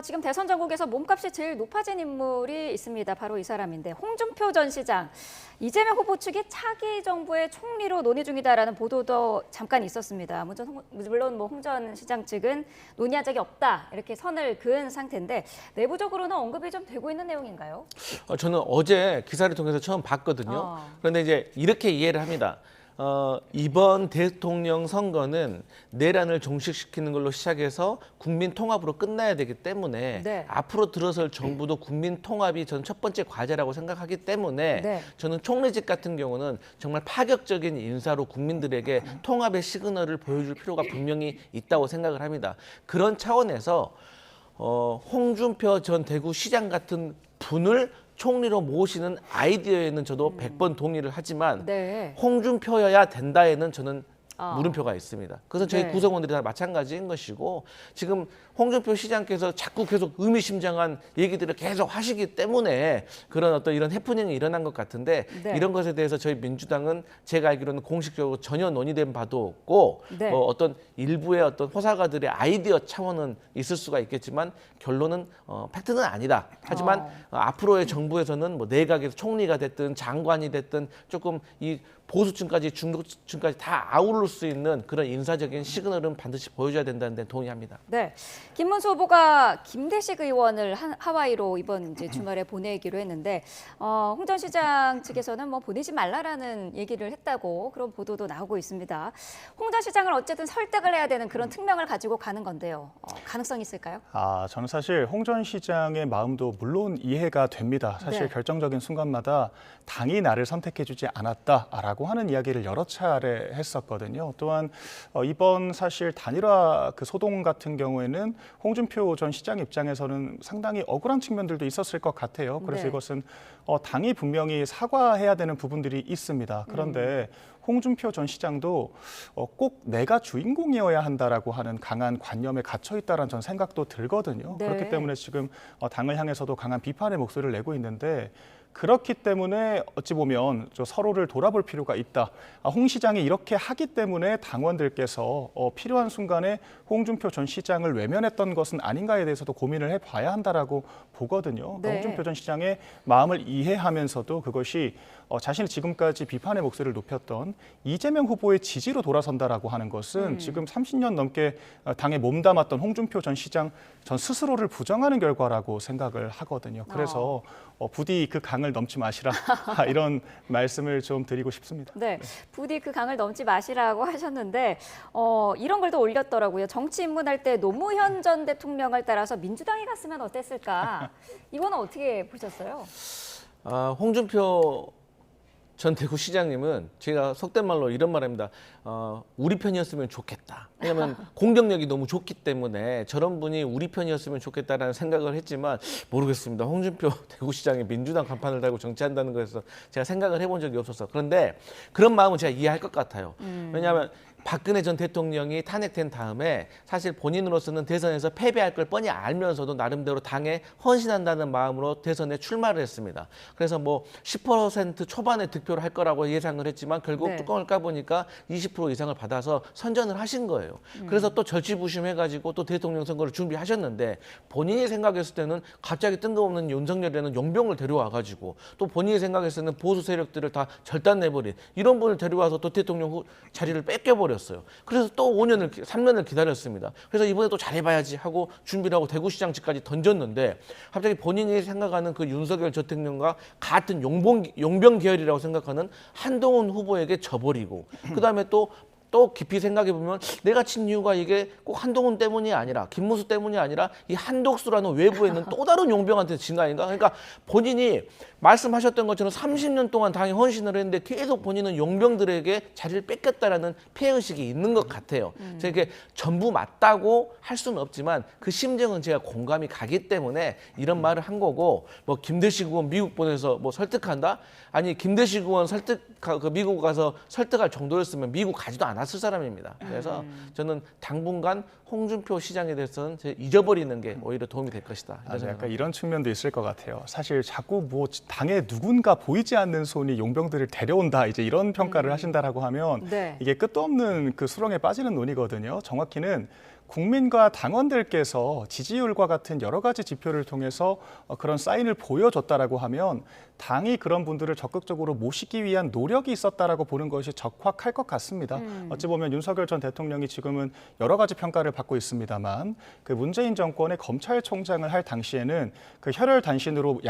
S1: 지금 대선 전국에서 몸값이 제일 높아진 인물이 있습니다. 바로 이 사람인데 홍준표 전 시장. 이재명 후보 측이 차기 정부의 총리로 논의 중이다라는 보도도 잠깐 있었습니다. 물론 홍 전 시장 측은 논의한 적이 없다 이렇게 선을 그은 상태인데 내부적으로는 언급이 좀 되고 있는 내용인가요?
S14: 저는 어제 기사를 통해서 처음 봤거든요. 그런데 이제 이렇게 이해를 합니다. 이번 대통령 선거는 내란을 종식시키는 걸로 시작해서 국민 통합으로 끝나야 되기 때문에
S1: 네.
S14: 앞으로 들어설 정부도 국민 통합이 저는 첫 번째 과제라고 생각하기 때문에
S1: 네.
S14: 저는 총리직 같은 경우는 정말 파격적인 인사로 국민들에게 통합의 시그널을 보여줄 필요가 분명히 있다고 생각을 합니다. 그런 차원에서 홍준표 전 대구시장 같은 분을 총리로 모시는 아이디어에는 저도 100번 동의를 하지만
S1: 네.
S14: 홍준표여야 된다에는 저는 물음표가 있습니다. 그래서 저희
S1: 네.
S14: 구성원들이 다 마찬가지인 것이고 지금 홍준표 시장께서 자꾸 계속 의미심장한 얘기들을 계속 하시기 때문에 그런 어떤 이런 해프닝이 일어난 것 같은데
S1: 네.
S14: 이런 것에 대해서 저희 민주당은 제가 알기로는 공식적으로 전혀 논의된 바도 없고
S1: 네.
S14: 어떤 일부의 어떤 호사가들의 아이디어 차원은 있을 수가 있겠지만 결론은 팩트는 아니다. 하지만 앞으로의 정부에서는 뭐 내각에서 총리가 됐든 장관이 됐든 조금 이 보수층까지 중도층까지 다 아우를 수 있는 그런 인사적인 시그널은 반드시 보여줘야 된다는 데 동의합니다.
S1: 네, 김문수 후보가 김대식 의원을 하와이로 이번 이제 주말에 보내기로 했는데 홍 전 시장 측에서는 뭐 보내지 말라라는 얘기를 했다고 그런 보도도 나오고 있습니다. 홍 전 시장을 어쨌든 설득을 해야 되는 그런 특명을 가지고 가는 건데요. 가능성이 있을까요?
S15: 저는 사실 홍 전 시장의 마음도 물론 이해가 됩니다. 사실
S1: 네.
S15: 결정적인 순간마다 당이 나를 선택해주지 않았다라고 하는 이야기를 여러 차례 했었거든요. 또한 이번 사실 단일화 그 소동 같은 경우에는 홍준표 전 시장 입장에서는 상당히 억울한 측면들도 있었을 것 같아요. 그래서
S1: 네.
S15: 이것은 당이 분명히 사과해야 되는 부분들이 있습니다. 그런데 홍준표 전 시장도 꼭 내가 주인공이어야 한다라고 하는 강한 관념에 갇혀 있다라는 전 생각도 들거든요.
S1: 네.
S15: 그렇기 때문에 지금 당을 향해서도 강한 비판의 목소리를 내고 있는데 그렇기 때문에 어찌 보면 서로를 돌아볼 필요가 있다. 홍 시장이 이렇게 하기 때문에 당원들께서 필요한 순간에 홍준표 전 시장을 외면했던 것은 아닌가에 대해서도 고민을 해봐야 한다라고 보거든요.
S1: 네.
S15: 홍준표 전 시장의 마음을 이해하면서도 그것이 자신이 지금까지 비판의 목소리를 높였던 이재명 후보의 지지로 돌아선다라고 하는 것은 지금 30년 넘게 당에 몸담았던 홍준표 전 시장 전 스스로를 부정하는 결과라고 생각을 하거든요. 그래서 부디 그 강을 넘지 마시라 이런 말씀을 좀 드리고 싶습니다.
S1: 네, 부디 그 강을 넘지 마시라고 하셨는데 이런 걸 또 올렸더라고요. 정치 입문할 때 노무현 전 대통령을 따라서 민주당에 갔으면 어땠을까? 이거는 어떻게 보셨어요?
S14: 홍준표 전 대구시장님은 제가 속된 말로 이런 말합니다. 우리 편이었으면 좋겠다. 왜냐하면 공격력이 너무 좋기 때문에 저런 분이 우리 편이었으면 좋겠다라는 생각을 했지만 모르겠습니다. 홍준표 대구시장이 민주당 간판을 달고 정치한다는 것에서 제가 생각을 해본 적이 없어서 그런데 그런 마음은 제가 이해할 것 같아요. 왜냐하면 박근혜 전 대통령이 탄핵된 다음에 사실 본인으로서는 대선에서 패배할 걸 뻔히 알면서도 나름대로 당에 헌신한다는 마음으로 대선에 출마를 했습니다. 그래서 뭐 10% 초반에 득표를 할 거라고 예상을 했지만 결국
S1: 네.
S14: 뚜껑을 까보니까 20% 이상을 받아서 선전을 하신 거예요. 그래서 또 절치부심해가지고 또 대통령 선거를 준비하셨는데 본인이 생각했을 때는 갑자기 뜬금없는 윤석열이라는 용병을 데려와가지고 또 본인이 생각했을 때는 보수 세력들을 다 절단내버린 이런 분을 데려와서 또 대통령 자리를 뺏겨버렸어요. 그래서 또 3년을 기다렸습니다. 그래서 이번에 또 잘해봐야지 하고 준비를 하고 대구시장직까지 던졌는데 갑자기 본인이 생각하는 그 윤석열 전 대통령과 같은 용병 계열이라고 생각하는 한동훈 후보에게 져버리고 그다음에 또 깊이 생각해 보면 내가 친 이유가 이게 꼭 한동훈 때문이 아니라 김문수 때문이 아니라 이 한독수라는 외부에 있는 또 다른 용병한테 진 거 아닌가? 그러니까 본인이 말씀하셨던 것처럼 30년 동안 당에 헌신을 했는데 계속 본인은 용병들에게 자리를 뺏겼다라는 피해의식이 있는 것 같아요. 그래서 이게 전부 맞다고 할 수는 없지만 그 심정은 제가 공감이 가기 때문에 이런 말을 한 거고 뭐 김대식 의원 미국 보내서 뭐 설득한다? 아니 김대식 의원 미국 가서 설득할 정도였으면 미국 가지도 않았 않았을 사람입니다. 그래서 저는 당분간 홍준표 시장에 대해서는 잊어버리는 게 오히려 도움이 될 것이다.
S15: 약간 이런 측면도 있을 것 같아요. 사실 자꾸 뭐 당에 누군가 보이지 않는 손이 용병들을 데려온다 이제 이런 평가를 하신다라고 하면
S1: 네.
S15: 이게 끝도 없는 그 수렁에 빠지는 논이거든요. 정확히는 국민과 당원들께서 지지율과 같은 여러 가지 지표를 통해서 그런 사인을 보여줬다라고 하면 당이 그런 분들을 적극적으로 모시기 위한 노력이 있었다라고 보는 것이 적확할 것 같습니다. 어찌 보면 윤석열 전 대통령이 지금은 여러 가지 평가를 받고 있습니다만 그 문재인 정권의 검찰총장을 할 당시에는 그 혈혈단신으로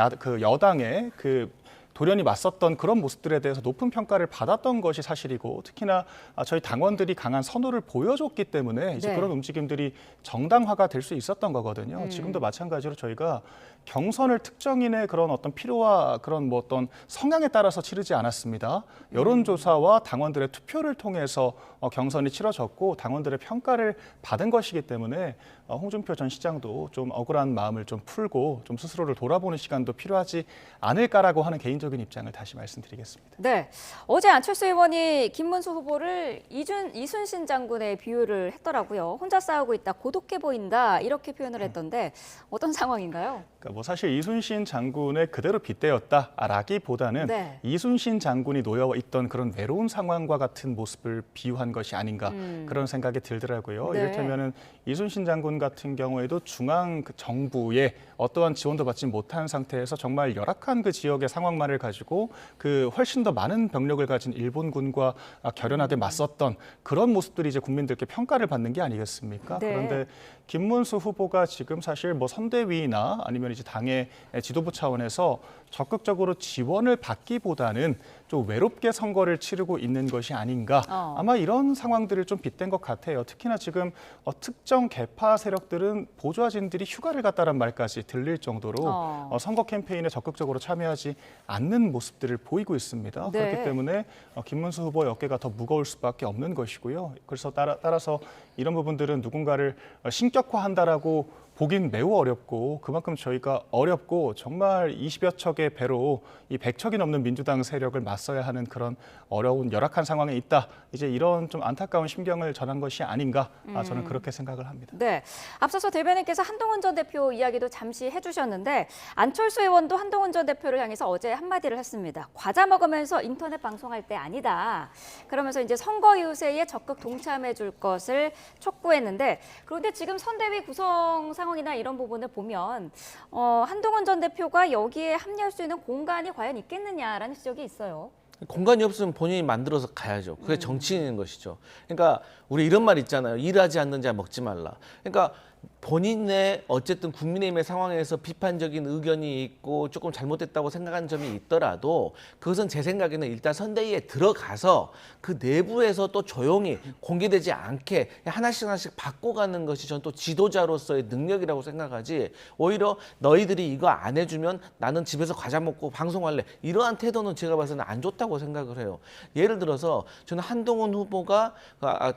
S15: 여당의 그 돌연히 맞섰던 그런 모습들에 대해서 높은 평가를 받았던 것이 사실이고 특히나 저희 당원들이 강한 선호를 보여줬기 때문에 이제
S1: 네.
S15: 그런 움직임들이 정당화가 될 수 있었던 거거든요. 지금도 마찬가지로 저희가 경선을 특정인의 그런 어떤 필요와 그런 뭐 어떤 성향에 따라서 치르지 않았습니다. 여론조사와 당원들의 투표를 통해서 경선이 치러졌고 당원들의 평가를 받은 것이기 때문에 홍준표 전 시장도 좀 억울한 마음을 좀 풀고 좀 스스로를 돌아보는 시간도 필요하지 않을까라고 하는 개인적인 입장을 다시 말씀드리겠습니다.
S1: 네, 어제 안철수 의원이 김문수 후보를 이순신 장군에 비유를 했더라고요. 혼자 싸우고 있다, 고독해 보인다 이렇게 표현을 했던데 어떤 상황인가요?
S15: 그러니까 뭐 사실 이순신 장군의 그대로 빗대었다라기보다는
S1: 네.
S15: 이순신 장군이 놓여 있던 그런 외로운 상황과 같은 모습을 비유한 것이 아닌가 그런 생각이 들더라고요.
S1: 네.
S15: 이를테면은 이순신 장군 같은 경우에도 중앙 그 정부의 어떠한 지원도 받지 못한 상태에서 정말 열악한 그 지역의 상황만을 가지고 그 훨씬 더 많은 병력을 가진 일본군과 결연하게 맞섰던 그런 모습들이 이제 국민들께 평가를 받는 게 아니겠습니까?
S1: 네.
S15: 그런데 김문수 후보가 지금 사실 뭐 선대위나 아니면 이제 당의 지도부 차원에서 적극적으로 지원을 받기보다는 좀 외롭게 선거를 치르고 있는 것이 아닌가. 아마 이런 상황들을 좀 빗댄 것 같아요. 특히나 지금 특정 계파 세력들은 보좌진들이 휴가를 갔다는 말까지 들릴 정도로 선거 캠페인에 적극적으로 참여하지 않는 모습들을 보이고 있습니다.
S1: 네.
S15: 그렇기 때문에 김문수 후보의 어깨가 더 무거울 수밖에 없는 것이고요. 그래서 따라서 이런 부분들은 누군가를 신격화한다라고 보긴 매우 어렵고 그만큼 저희가 어렵고 정말 20여 척의 배로 이 100척이 넘는 민주당 세력을 맞서야 하는 그런 어려운 열악한 상황에 있다. 이제 이런 좀 안타까운 심경을 전한 것이 아닌가 저는 그렇게 생각을 합니다.
S1: 네, 앞서서 대변인께서 한동훈 전 대표 이야기도 잠시 해주셨는데 안철수 의원도 한동훈 전 대표를 향해서 어제 한마디를 했습니다. 과자 먹으면서 인터넷 방송할 때 아니다. 그러면서 이제 선거 유세에 적극 동참해 줄 것을 촉구했는데 그런데 지금 선대위 구성 상황이나 이런 부분을 보면 한동훈 전 대표가 여기에 합류할 수 있는 공간이 과연 있겠느냐라는 지적이 있어요.
S14: 공간이 없으면 본인이 만들어서 가야죠. 그게 정치인인 것이죠. 그러니까 우리 이런 말 있잖아요. 일하지 않는 자 먹지 말라. 그러니까 본인의 어쨌든 국민의힘의 상황에서 비판적인 의견이 있고 조금 잘못됐다고 생각하는 점이 있더라도 그것은 제 생각에는 일단 선대위에 들어가서 그 내부에서 또 조용히 공개되지 않게 하나씩 바꿔가는 것이 전 또 지도자로서의 능력이라고 생각하지 오히려 너희들이 이거 안 해주면 나는 집에서 과자 먹고 방송할래 이러한 태도는 제가 봐서는 안 좋다고 생각을 해요. 예를 들어서 저는 한동훈 후보가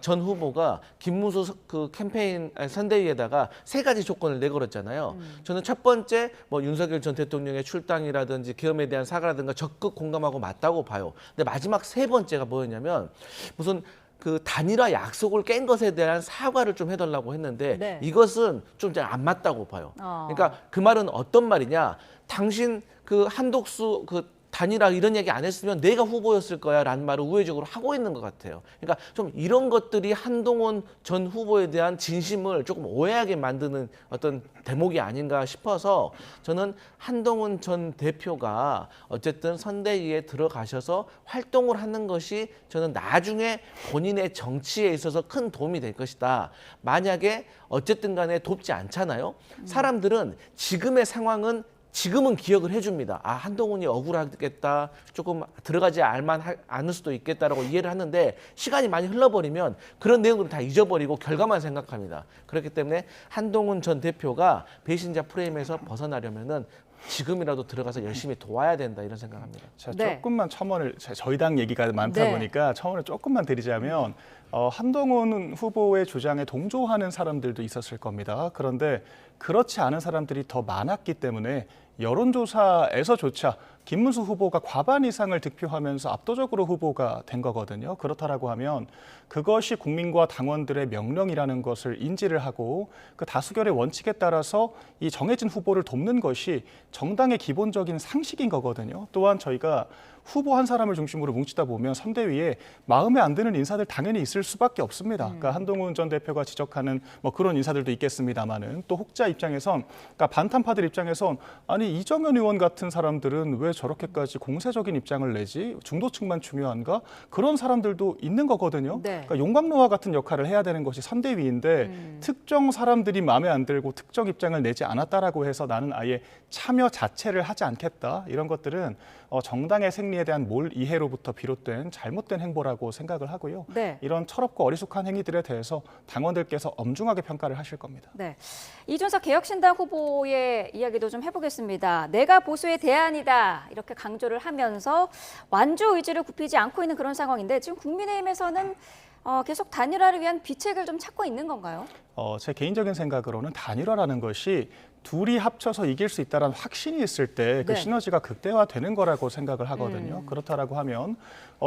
S14: 전 후보가 김문수 그 캠페인 선대위에다가 세 가지 조건을 내걸었잖아요. 저는 첫 번째 뭐 윤석열 전 대통령의 출당이라든지 계엄에 대한 사과라든가 적극 공감하고 맞다고 봐요. 근데 마지막 세 번째가 뭐였냐면 무슨 그 단일화 약속을 깬 것에 대한 사과를 좀 해달라고 했는데
S1: 네.
S14: 이것은 좀 잘 안 맞다고 봐요. 그러니까 그 말은 어떤 말이냐? 당신 그 한독수 그 단일화 이런 얘기 안 했으면 내가 후보였을 거야 라는 말을 우회적으로 하고 있는 것 같아요. 그러니까 좀 이런 것들이 한동훈 전 후보에 대한 진심을 조금 오해하게 만드는 어떤 대목이 아닌가 싶어서 저는 한동훈 전 대표가 어쨌든 선대위에 들어가셔서 활동을 하는 것이 저는 나중에 본인의 정치에 있어서 큰 도움이 될 것이다. 만약에 어쨌든 간에 돕지 않잖아요. 사람들은 지금의 상황은 지금은 기억을 해줍니다. 아, 한동훈이 억울하겠다. 조금 들어가지 않을 수도 있겠다라고 이해를 하는데 시간이 많이 흘러버리면 그런 내용들을 다 잊어버리고 결과만 생각합니다. 그렇기 때문에 한동훈 전 대표가 배신자 프레임에서 벗어나려면은 지금이라도 들어가서 열심히 도와야 된다 이런 생각합니다.
S15: 자, 조금만 첨언을 저희 당 얘기가 많다 보니까 첨언을 조금만 드리자면 한동훈 후보의 주장에 동조하는 사람들도 있었을 겁니다. 그런데 그렇지 않은 사람들이 더 많았기 때문에 여론조사에서조차 김문수 후보가 과반 이상을 득표하면서 압도적으로 후보가 된 거거든요. 그렇다라고 하면 그것이 국민과 당원들의 명령이라는 것을 인지를 하고 그 다수결의 원칙에 따라서 이 정해진 후보를 돕는 것이 정당의 기본적인 상식인 거거든요. 또한 저희가 후보 한 사람을 중심으로 뭉치다 보면 선대위에 마음에 안 드는 인사들 당연히 있을 수밖에 없습니다. 그러니까 한동훈 전 대표가 지적하는 뭐 그런 인사들도 있겠습니다만은 또 혹자 입장에선, 그러니까 반탄파들 입장에선 아니 이정현 의원 같은 사람들은 왜 저렇게까지 공세적인 입장을 내지? 중도층만 중요한가? 그런 사람들도 있는 거거든요.
S1: 네.
S15: 그러니까 용광로와 같은 역할을 해야 되는 것이 선대위인데 특정 사람들이 마음에 안 들고 특정 입장을 내지 않았다라고 해서 나는 아예 참여 자체를 하지 않겠다. 이런 것들은 정당의 생리에 대한 몰 이해로부터 비롯된 잘못된 행보라고 생각을 하고요.
S1: 네.
S15: 이런 철없고 어리숙한 행위들에 대해서 당원들께서 엄중하게 평가를 하실 겁니다.
S1: 네. 이준석 개혁신당 후보의 이야기도 좀 해보겠습니다. 내가 보수의 대안이다 이렇게 강조를 하면서 완주 의지를 굽히지 않고 있는 그런 상황인데 지금 국민의힘에서는 계속 단일화를 위한 비책을 좀 찾고 있는 건가요?
S15: 제 개인적인 생각으로는 단일화라는 것이 둘이 합쳐서 이길 수 있다는 확신이 있을 때 그
S1: 네.
S15: 시너지가 극대화되는 거라고 생각을 하거든요. 그렇다라고 하면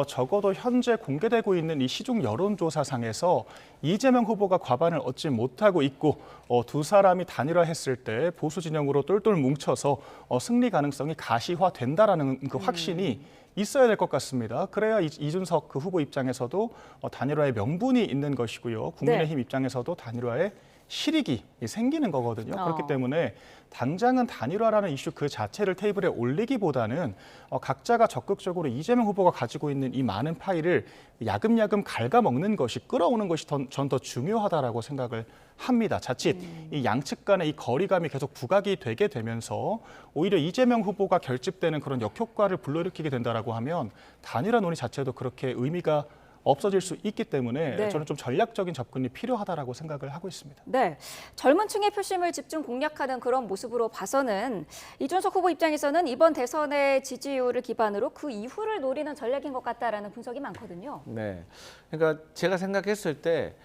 S15: 적어도 현재 공개되고 있는 이 시중 여론조사상에서 이재명 후보가 과반을 얻지 못하고 있고 두 사람이 단일화했을 때 보수 진영으로 똘똘 뭉쳐서 승리 가능성이 가시화된다라는 그 확신이 있어야 될 것 같습니다. 그래야 이준석 그 후보 입장에서도 단일화의 명분이 있는 것이고요. 국민의힘 입장에서도 단일화의 실익이 생기는 거거든요. 그렇기 때문에 당장은 단일화라는 이슈 그 자체를 테이블에 올리기보다는 각자가 적극적으로 이재명 후보가 가지고 있는 이 많은 파일을 야금야금 갉아먹는 것이, 끌어오는 것이 전 더 중요하다라고 생각을 합니다. 자칫 이 양측 간의 이 거리감이 계속 부각이 되게 되면서 오히려 이재명 후보가 결집되는 그런 역효과를 불러일으키게 된다라고 하면 단일화 논의 자체도 그렇게 의미가 없어질 수 있기 때문에
S1: 네.
S15: 저는 좀 전략적인 접근이 필요하다라고 생각을 하고 있습니다.
S1: 네, 젊은 층의 표심을 집중 공략하는 그런 모습으로 봐서는 이준석 후보 입장에서는 이번 대선의 지지율을 기반으로 그 이후를 노리는 전략인 것 같다라는 분석이 많거든요.
S14: 네, 그러니까 제가 생각했을 때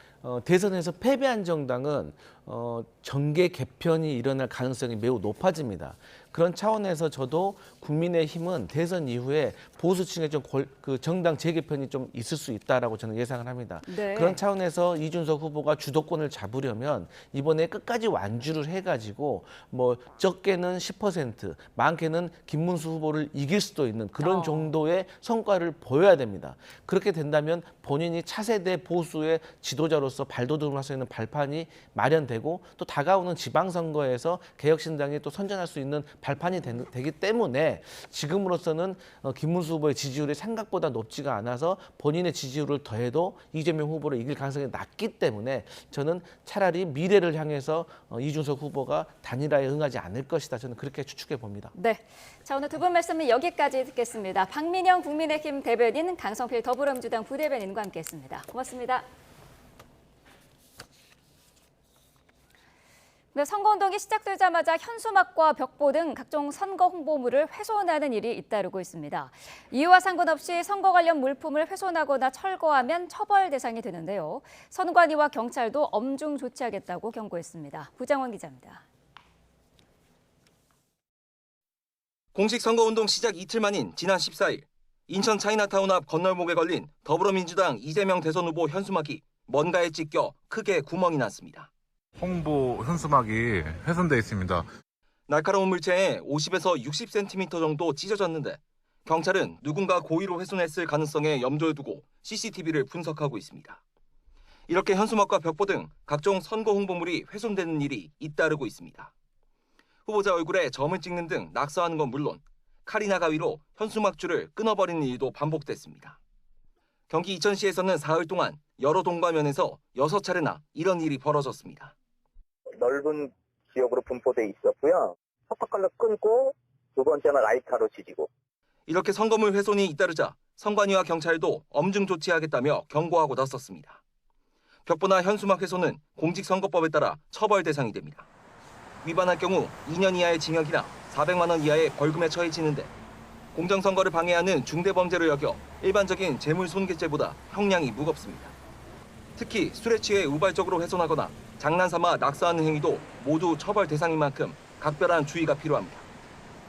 S14: 대선에서 패배한 정당은 정계 개편이 일어날 가능성이 매우 높아집니다. 그런 차원에서 저도 국민의힘은 대선 이후에 보수층의 좀 그 정당 재개편이 좀 있을 수 있다라고 저는 예상을 합니다.
S1: 네.
S14: 그런 차원에서 이준석 후보가 주도권을 잡으려면 이번에 끝까지 완주를 해가지고 뭐 적게는 10%, 많게는 김문수 후보를 이길 수도 있는 그런 정도의 성과를 보여야 됩니다. 그렇게 된다면 본인이 차세대 보수의 지도자로서 발돋움을 할 수 있는 발판이 마련되고 또 다가오는 지방선거에서 개혁신당이 또 선전할 수 있는 발판이 되기 때문에 지금으로서는 김문수 후보의 지지율이 생각보다 높지가 않아서 본인의 지지율을 더해도 이재명 후보를 이길 가능성이 낮기 때문에 저는 차라리 미래를 향해서 이준석 후보가 단일화에 응하지 않을 것이다. 저는 그렇게 추측해 봅니다.
S1: 네, 자 오늘 두 분 말씀은 여기까지 듣겠습니다. 박민영 국민의힘 대변인, 강성필 더불어민주당 부대변인과 함께했습니다. 고맙습니다. 네, 선거운동이 시작되자마자 현수막과 벽보 등 각종 선거 홍보물을 훼손하는 일이 잇따르고 있습니다. 이유와 상관없이 선거 관련 물품을 훼손하거나 철거하면 처벌 대상이 되는데요. 선관위와 경찰도 엄중 조치하겠다고 경고했습니다. 부장원 기자입니다.
S16: 공식 선거운동 시작 이틀 만인 지난 14일 인천 차이나타운 앞 건널목에 걸린 더불어민주당 이재명 대선 후보 현수막이 뭔가에 찢겨 크게 구멍이 났습니다.
S17: 홍보 현수막이 훼손돼 있습니다.
S16: 날카로운 물체에 50에서 60cm 정도 찢어졌는데 경찰은 누군가 고의로 훼손했을 가능성에 염두에 두고 CCTV를 분석하고 있습니다. 이렇게 현수막과 벽보 등 각종 선거 홍보물이 훼손되는 일이 잇따르고 있습니다. 후보자 얼굴에 점을 찍는 등 낙서하는 건 물론 칼이나 가위로 현수막줄을 끊어버리는 일도 반복됐습니다. 경기 이천시에서는 사흘 동안 여러 동과면에서 6차례나 이런 일이 벌어졌습니다.
S18: 넓은 지역으로 분포돼 있었고요. 섭섭걸로 끊고 두 번째는 라이터로 지지고.
S16: 이렇게 선거물 훼손이 잇따르자 선관위와 경찰도 엄중 조치하겠다며 경고하고 나섰습니다. 벽보나 현수막 훼손은 공직선거법에 따라 처벌 대상이 됩니다. 위반할 경우 2년 이하의 징역이나 400만 원 이하의 벌금에 처해지는데 공정선거를 방해하는 중대범죄로 여겨 일반적인 재물손괴죄보다 형량이 무겁습니다. 특히 술에 취해 우발적으로 훼손하거나 장난삼아 낙서하는 행위도 모두 처벌 대상인 만큼 각별한 주의가 필요합니다.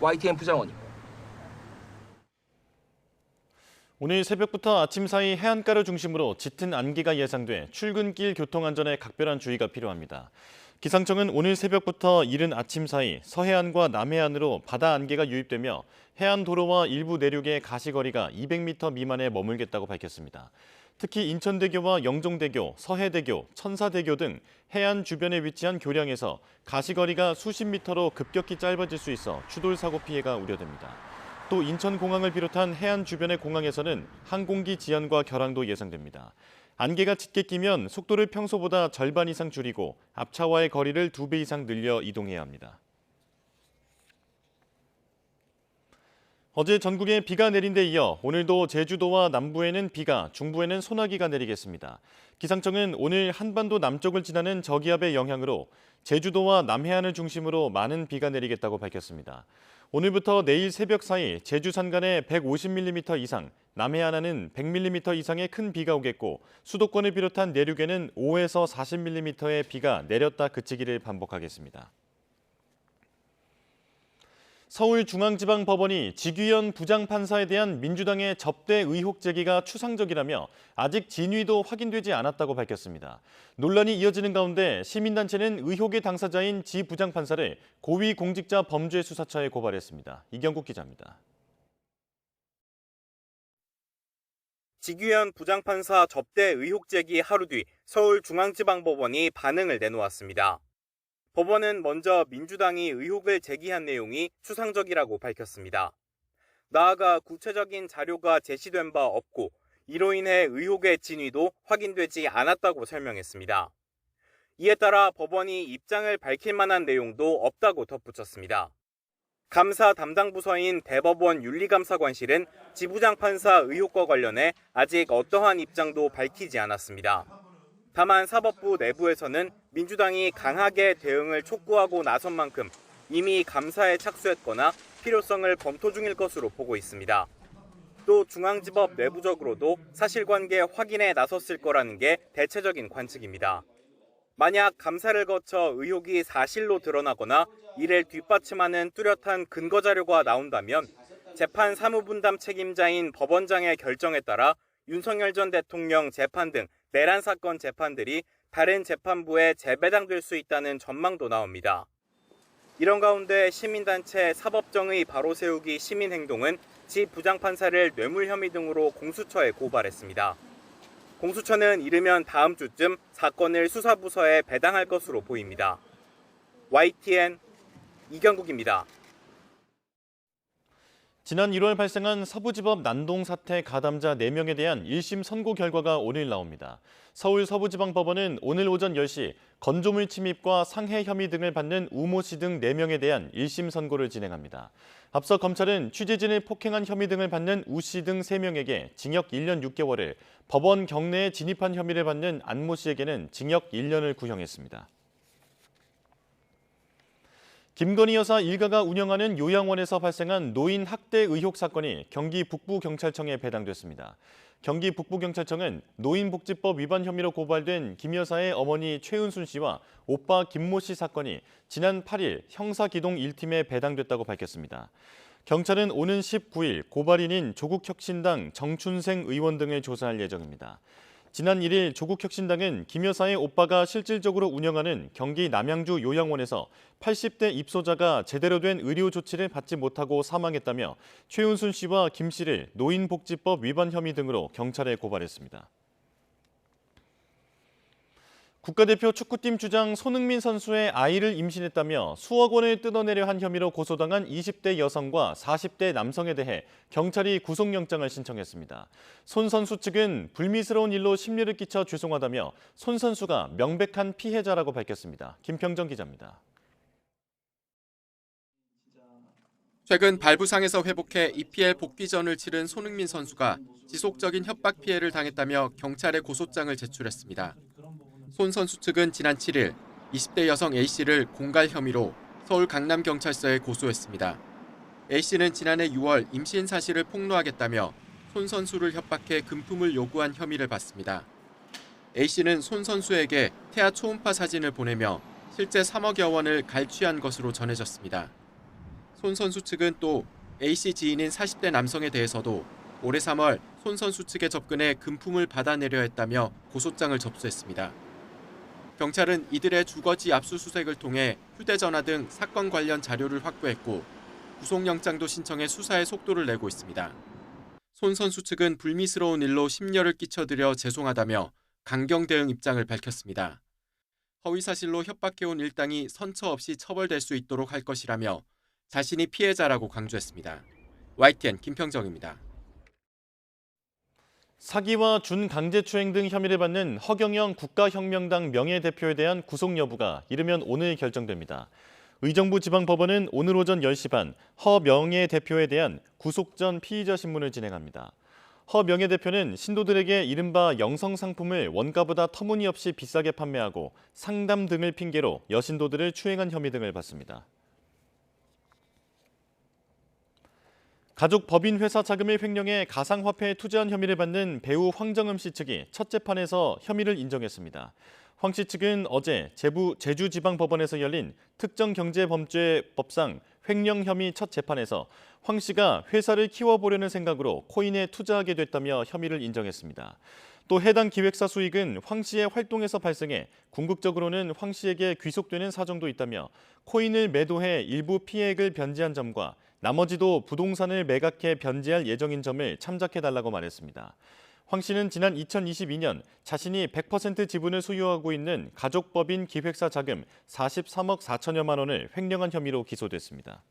S16: YTN 부장원입니다.
S10: 오늘 새벽부터 아침 사이 해안가를 중심으로 짙은 안개가 예상돼 출근길 교통안전에 각별한 주의가 필요합니다. 기상청은 오늘 새벽부터 이른 아침 사이 서해안과 남해안으로 바다 안개가 유입되며 해안 도로와 일부 내륙의 가시거리가 200m 미만에 머물겠다고 밝혔습니다. 특히 인천대교와 영종대교, 서해대교, 천사대교 등 해안 주변에 위치한 교량에서 가시거리가 수십 미터로 급격히 짧아질 수 있어 추돌 사고 피해가 우려됩니다. 또 인천공항을 비롯한 해안 주변의 공항에서는 항공기 지연과 결항도 예상됩니다. 안개가 짙게 끼면 속도를 평소보다 절반 이상 줄이고 앞차와의 거리를 2배 이상 늘려 이동해야 합니다. 어제 전국에 비가 내린 데 이어 오늘도 제주도와 남부에는 비가, 중부에는 소나기가 내리겠습니다. 기상청은 오늘 한반도 남쪽을 지나는 저기압의 영향으로 제주도와 남해안을 중심으로 많은 비가 내리겠다고 밝혔습니다. 오늘부터 내일 새벽 사이 제주 산간에 150mm 이상, 남해안에는 100mm 이상의 큰 비가 오겠고 수도권을 비롯한 내륙에는 5에서 40mm의 비가 내렸다 그치기를 반복하겠습니다. 서울중앙지방법원이 지규현 부장판사에 대한 민주당의 접대 의혹 제기가 추상적이라며 아직 진위도 확인되지 않았다고 밝혔습니다. 논란이 이어지는 가운데 시민단체는 의혹의 당사자인 지 부장판사를 고위공직자범죄수사처에 고발했습니다. 이경국 기자입니다.
S19: 지규현 부장판사 접대 의혹 제기 하루 뒤 서울중앙지방법원이 반응을 내놓았습니다. 법원은 먼저 민주당이 의혹을 제기한 내용이 추상적이라고 밝혔습니다. 나아가 구체적인 자료가 제시된 바 없고 이로 인해 의혹의 진위도 확인되지 않았다고 설명했습니다. 이에 따라 법원이 입장을 밝힐 만한 내용도 없다고 덧붙였습니다. 감사 담당 부서인 대법원 윤리감사관실은 지 부장판사 의혹과 관련해 아직 어떠한 입장도 밝히지 않았습니다. 다만 사법부 내부에서는 민주당이 강하게 대응을 촉구하고 나선 만큼 이미 감사에 착수했거나 필요성을 검토 중일 것으로 보고 있습니다. 또 중앙지법 내부적으로도 사실관계 확인에 나섰을 거라는 게 대체적인 관측입니다. 만약 감사를 거쳐 의혹이 사실로 드러나거나 이를 뒷받침하는 뚜렷한 근거 자료가 나온다면 재판 사무분담 책임자인 법원장의 결정에 따라 윤석열 전 대통령 재판 등 내란 사건 재판들이 다른 재판부에 재배당될 수 있다는 전망도 나옵니다. 이런 가운데 시민단체 사법정의 바로 세우기 시민행동은 지 부장판사를 뇌물 혐의 등으로 공수처에 고발했습니다. 공수처는 이르면 다음 주쯤 사건을 수사부서에 배당할 것으로 보입니다. YTN 이경국입니다.
S10: 지난 1월 발생한 서부지법 난동 사태 가담자 4명에 대한 1심 선고 결과가 오늘 나옵니다. 서울 서부지방법원은 오늘 오전 10시 건조물 침입과 상해 혐의 등을 받는 우모 씨 등 4명에 대한 1심 선고를 진행합니다. 앞서 검찰은 취재진을 폭행한 혐의 등을 받는 우 씨 등 3명에게 징역 1년 6개월을, 법원 경내에 진입한 혐의를 받는 안모 씨에게는 징역 1년을 구형했습니다. 김건희 여사 일가가 운영하는 요양원에서 발생한 노인 학대 의혹 사건이 경기 북부경찰청에 배당됐습니다. 경기 북부경찰청은 노인복지법 위반 혐의로 고발된 김 여사의 어머니 최은순 씨와 오빠 김모 씨 사건이 지난 8일 형사기동 1팀에 배당됐다고 밝혔습니다. 경찰은 오는 19일 고발인인 조국혁신당 정춘생 의원 등을 조사할 예정입니다. 지난 1일 조국혁신당은 김 여사의 오빠가 실질적으로 운영하는 경기 남양주 요양원에서 80대 입소자가 제대로 된 의료 조치를 받지 못하고 사망했다며 최은순 씨와 김 씨를 노인복지법 위반 혐의 등으로 경찰에 고발했습니다. 국가대표 축구팀 주장 손흥민 선수의 아이를 임신했다며 수억 원을 뜯어내려 한 혐의로 고소당한 20대 여성과 40대 남성에 대해 경찰이 구속영장을 신청했습니다. 손 선수 측은 불미스러운 일로 심려를 끼쳐 죄송하다며 손 선수가 명백한 피해자라고 밝혔습니다. 김평정 기자입니다.
S20: 최근 발부상에서 회복해 EPL 복귀전을 치른 손흥민 선수가 지속적인 협박 피해를 당했다며 경찰에 고소장을 제출했습니다. 손 선수 측은 지난 7일 20대 여성 A씨를 공갈 혐의로 서울 강남경찰서에 고소했습니다. A씨는 지난해 6월 임신 사실을 폭로하겠다며 손 선수를 협박해 금품을 요구한 혐의를 받습니다. A씨는 손 선수에게 태아 초음파 사진을 보내며 실제 3억여 원을 갈취한 것으로 전해졌습니다. 손 선수 측은 또 A씨 지인인 40대 남성에 대해서도 올해 3월 손 선수 측에 접근해 금품을 받아내려 했다며 고소장을 접수했습니다. 경찰은 이들의 주거지 압수수색을 통해 휴대전화 등 사건 관련 자료를 확보했고 구속영장도 신청해 수사에 속도를 내고 있습니다. 손 선수 측은 불미스러운 일로 심려를 끼쳐드려 죄송하다며 강경 대응 입장을 밝혔습니다. 허위사실로 협박해온 일당이 선처 없이 처벌될 수 있도록 할 것이라며 자신이 피해자라고 강조했습니다. YTN 김평정입니다.
S10: 사기와 준강제추행 등 혐의를 받는 허경영 국가혁명당 명예대표에 대한 구속 여부가 이르면 오늘 결정됩니다. 의정부 지방법원은 오늘 오전 10시 반 허 명예대표에 대한 구속 전 피의자 신문을 진행합니다. 허 명예대표는 신도들에게 이른바 영성상품을 원가보다 터무니없이 비싸게 판매하고 상담 등을 핑계로 여신도들을 추행한 혐의 등을 받습니다. 가족 법인 회사 자금을 횡령해 가상화폐에 투자한 혐의를 받는 배우 황정음 씨 측이 첫 재판에서 혐의를 인정했습니다. 황 씨 측은 어제 제주지방법원에서 열린 특정경제범죄법상 횡령 혐의 첫 재판에서 황 씨가 회사를 키워보려는 생각으로 코인에 투자하게 됐다며 혐의를 인정했습니다. 또 해당 기획사 수익은 황 씨의 활동에서 발생해 궁극적으로는 황 씨에게 귀속되는 사정도 있다며 코인을 매도해 일부 피해액을 변제한 점과 나머지도 부동산을 매각해 변제할 예정인 점을 참작해달라고 말했습니다. 황 씨는 지난 2022년 자신이 100% 지분을 소유하고 있는 가족법인 기획사 자금 43억 4천여만 원을 횡령한 혐의로 기소됐습니다.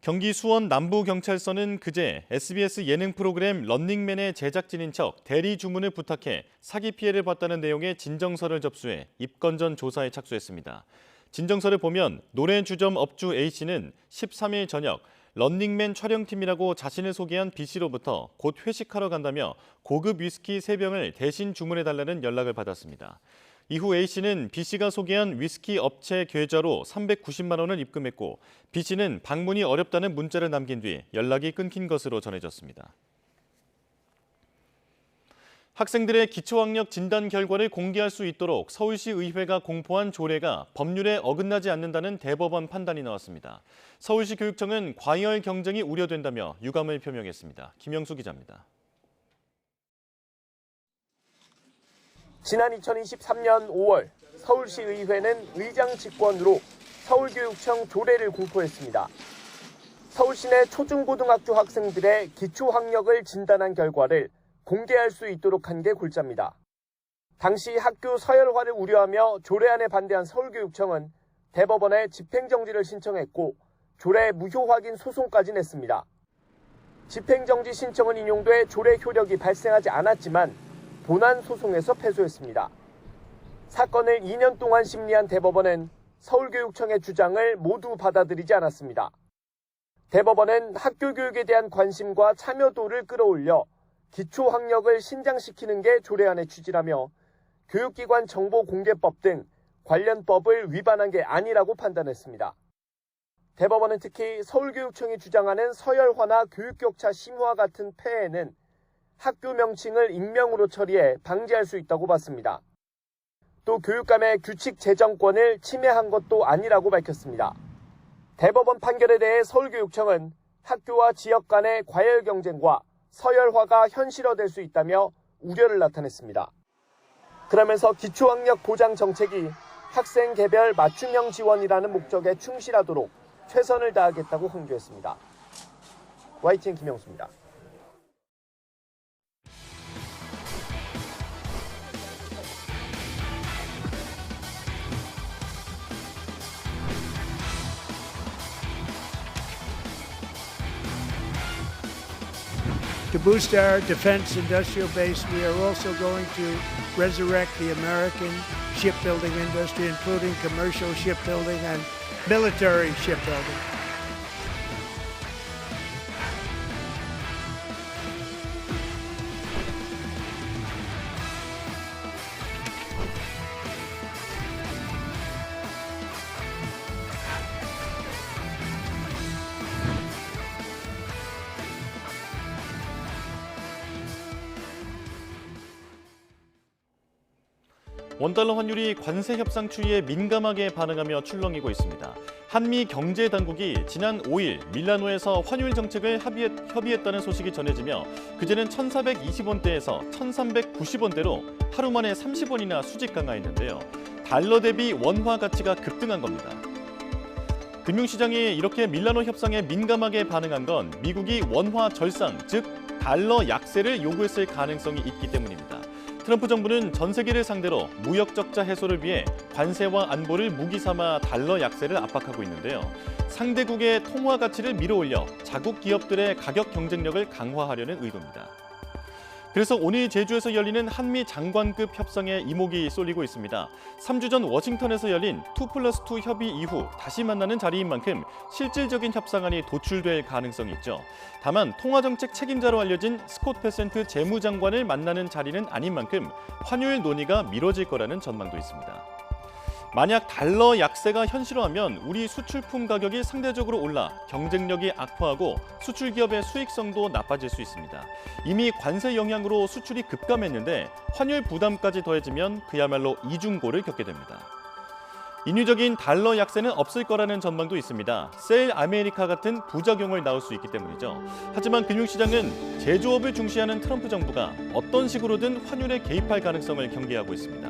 S10: 경기 수원 남부경찰서는 그제 SBS 예능 프로그램 런닝맨의 제작진인 척 대리 주문을 부탁해 사기 피해를 봤다는 내용의 진정서를 접수해 입건 전 조사에 착수했습니다. 진정서를 보면 노래 주점 업주 A씨는 13일 저녁 런닝맨 촬영팀이라고 자신을 소개한 B씨로부터 곧 회식하러 간다며 고급 위스키 3병을 대신 주문해달라는 연락을 받았습니다. 이후 A씨는 B씨가 소개한 위스키 업체 계좌로 390만 원을 입금했고 B씨는 방문이 어렵다는 문자를 남긴 뒤 연락이 끊긴 것으로 전해졌습니다. 학생들의 기초학력 진단 결과를 공개할 수 있도록 서울시 의회가 공포한 조례가 법률에 어긋나지 않는다는 대법원 판단이 나왔습니다. 서울시 교육청은 과열 경쟁이 우려된다며 유감을 표명했습니다. 김영수 기자입니다.
S21: 지난 2023년 5월 서울시 의회는 의장 직권으로 서울교육청 조례를 공포했습니다. 서울시 내 초중고등학교 학생들의 기초학력을 진단한 결과를 공개할 수 있도록 한 게 골자입니다. 당시 학교 서열화를 우려하며 조례안에 반대한 서울교육청은 대법원에 집행정지를 신청했고 조례 무효 확인 소송까지 냈습니다. 집행정지 신청은 인용돼 조례 효력이 발생하지 않았지만 본안 소송에서 패소했습니다. 사건을 2년 동안 심리한 대법원은 서울교육청의 주장을 모두 받아들이지 않았습니다. 대법원은 학교 교육에 대한 관심과 참여도를 끌어올려 기초학력을 신장시키는 게 조례안의 취지라며 교육기관 정보공개법 등 관련 법을 위반한 게 아니라고 판단했습니다. 대법원은 특히 서울교육청이 주장하는 서열화나 교육격차 심화 같은 폐해는 학교 명칭을 익명으로 처리해 방지할 수 있다고 봤습니다. 또 교육감의 규칙 재정권을 침해한 것도 아니라고 밝혔습니다. 대법원 판결에 대해 서울교육청은 학교와 지역 간의 과열 경쟁과 서열화가 현실화될 수 있다며 우려를 나타냈습니다. 그러면서 기초학력 보장 정책이 학생 개별 맞춤형 지원이라는 목적에 충실하도록 최선을 다하겠다고 강조했습니다. YTN 김영수입니다.
S22: To boost our defense industrial base, we are also going to resurrect the American shipbuilding industry, including commercial shipbuilding and military shipbuilding.
S10: 원달러 환율이 관세 협상 추이에 민감하게 반응하며 출렁이고 있습니다. 한미 경제 당국이 지난 5일 밀라노에서 환율 정책을 협의했다는 소식이 전해지며 그제는 1,420원대에서 1,390원대로 하루 만에 30원이나 수직 강화했는데요. 달러 대비 원화 가치가 급등한 겁니다. 금융시장이 이렇게 밀라노 협상에 민감하게 반응한 건 미국이 원화 절상, 즉 달러 약세를 요구했을 가능성이 있기 때문입니다. 트럼프 정부는 전 세계를 상대로 무역 적자 해소를 위해 관세와 안보를 무기 삼아 달러 약세를 압박하고 있는데요. 상대국의 통화 가치를 밀어올려 자국 기업들의 가격 경쟁력을 강화하려는 의도입니다. 그래서 오늘 제주에서 열리는 한미 장관급 협상에 이목이 쏠리고 있습니다. 3주 전 워싱턴에서 열린 2+2 협의 이후 다시 만나는 자리인 만큼 실질적인 협상안이 도출될 가능성이 있죠. 다만 통화정책 책임자로 알려진 스콧 베센트 재무장관을 만나는 자리는 아닌 만큼 환율 논의가 미뤄질 거라는 전망도 있습니다. 만약 달러 약세가 현실화하면 우리 수출품 가격이 상대적으로 올라 경쟁력이 악화하고 수출 기업의 수익성도 나빠질 수 있습니다. 이미 관세 영향으로 수출이 급감했는데 환율 부담까지 더해지면 그야말로 이중고를 겪게 됩니다. 인위적인 달러 약세는 없을 거라는 전망도 있습니다. 셀 아메리카 같은 부작용을 낳을 수 있기 때문이죠. 하지만 금융시장은 제조업을 중시하는 트럼프 정부가 어떤 식으로든 환율에 개입할 가능성을 경계하고 있습니다.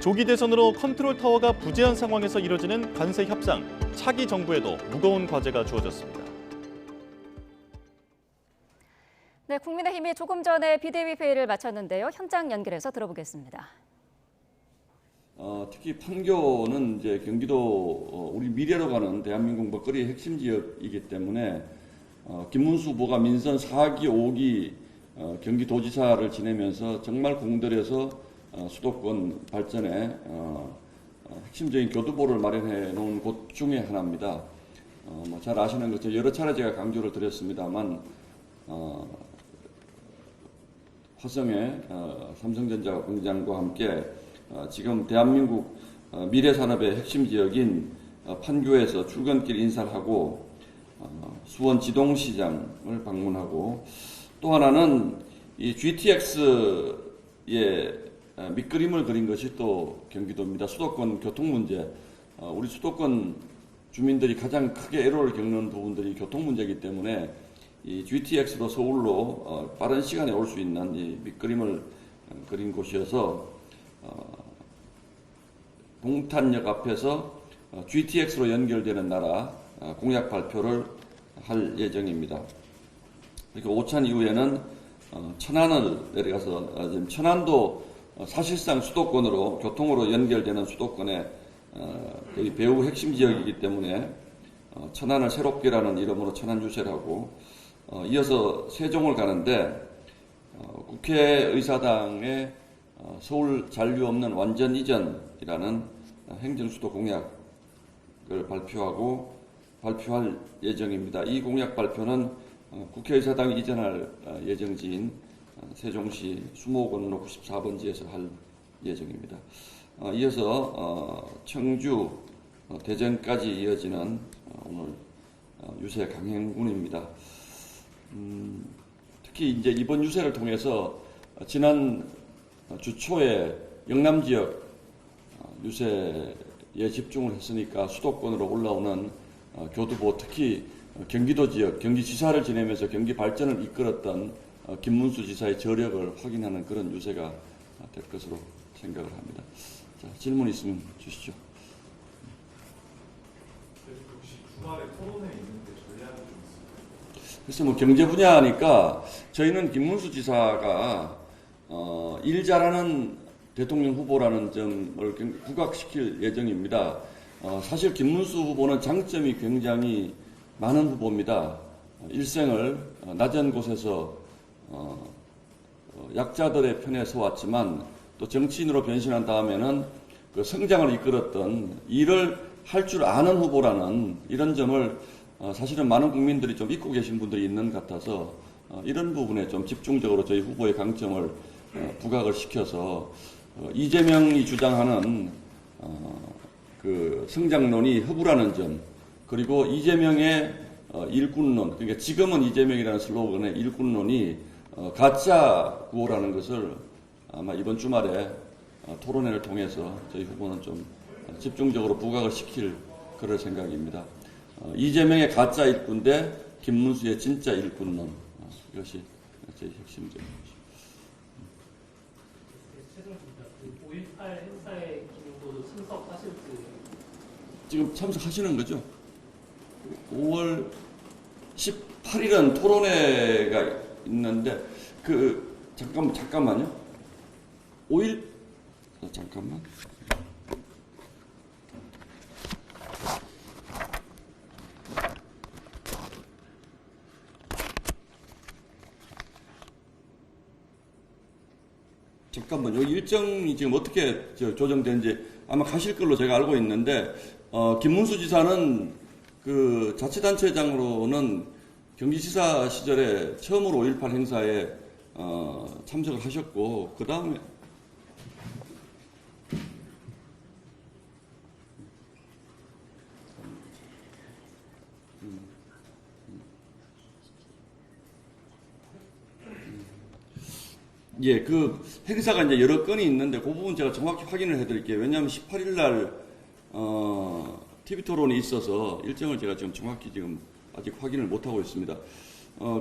S10: 조기 대선으로 컨트롤 타워가 부재한 상황에서 이뤄지는 관세 협상, 차기 정부에도 무거운 과제가 주어졌습니다.
S1: 네, 국민의힘이 조금 전에 비대위 회의를 마쳤는데요. 현장 연결해서 들어보겠습니다.
S3: 특히 판교는 이제 경기도 우리 미래로 가는 대한민국 먹거리의 핵심 지역이기 때문에 김문수 후보가 민선 4기, 5기 경기도지사를 지내면서 정말 공들여서 수도권 발전에 핵심적인 교두보를 마련해 놓은 곳 중에 하나입니다. 잘 아시는 것처럼 여러 차례 제가 강조를 드렸습니다만 화성의 삼성전자 공장과 함께 지금 대한민국 미래산업의 핵심 지역인 판교에서 출근길 인사를 하고 수원 지동시장을 방문하고 또 하나는 이 GTX의 밑그림을 그린 것이 또 경기도입니다. 수도권 교통 문제, 우리 수도권 주민들이 가장 크게 애로를 겪는 부분들이 교통 문제이기 때문에 이 GTX로 서울로 빠른 시간에 올 수 있는 이 밑그림을 그린 곳이어서 동탄역 앞에서 GTX로 연결되는 나라 공약 발표를 할 예정입니다. 그리고 오찬 이후에는 천안을 내려가서 지금 천안도 사실상 수도권으로 교통으로 연결되는 수도권의 거의 배후 핵심 지역이기 때문에 천안을 새롭게라는 이름으로 천안 유세를 하고 이어서 세종을 가는데 국회의사당의 서울 잔류 없는 완전 이전이라는 행정수도 공약을 발표할 예정입니다. 이 공약 발표는 국회의사당이 이전할 예정지인 세종시 수목원로 94번지에서 할 예정입니다. 이어서 청주, 대전까지 이어지는 오늘 유세 강행군입니다. 특히 이제 이번 유세를 통해서 지난 주 초에 영남 지역 유세에 집중을 했으니까 수도권으로 올라오는 교두보, 특히 경기도 지역 경기지사를 지내면서 경기 발전을 이끌었던 김문수 지사의 저력을 확인하는 그런 유세가 될 것으로 생각을 합니다. 자, 질문 있으면 주시죠. 글쎄 경제 분야니까 저희는 김문수 지사가 일 잘하는 대통령 후보라는 점을 부각시킬 예정입니다. 사실 김문수 후보는 장점이 굉장히 많은 후보입니다. 일생을 낮은 곳에서 약자들의 편에 서왔지만 또 정치인으로 변신한 다음에는 그 성장을 이끌었던 일을 할 줄 아는 후보라는 이런 점을 사실은 많은 국민들이 좀 잊고 계신 분들이 있는 것 같아서 이런 부분에 좀 집중적으로 저희 후보의 강점을 부각을 시켜서 이재명이 주장하는 그 성장론이 허구라는 점, 그리고 이재명의 일꾼론, 그러니까 지금은 이재명이라는 슬로건의 일꾼론이 가짜 구호라는 것을 아마 이번 주말에 토론회를 통해서 저희 후보는 좀 집중적으로 부각을 시킬 그럴 생각입니다. 이재명의 가짜 일꾼 대 김문수의 진짜 일꾼론, 이것이 저희 핵심적인 것입니다.
S2: 5.18 행사에 김 후보도 참석하실지?
S3: 지금 참석하시는 거죠? 5월 18일은 토론회가 있는데 잠깐만요. 5일 잠깐만. 잠깐만요. 일정이 지금 어떻게 조정되는지 아마 가실 걸로 제가 알고 있는데, 김문수 지사는 그 자치단체장으로는 경기지사 시절에 처음으로 5.18 행사에 참석을 하셨고, 그 다음에 예, 그 행사가 이제 여러 건이 있는데 그 부분 제가 정확히 확인을 해드릴게요. 왜냐하면 18일 날 TV 토론이 있어서 일정을 제가 지금 정확히 지금 아직 확인을 못 하고 있습니다.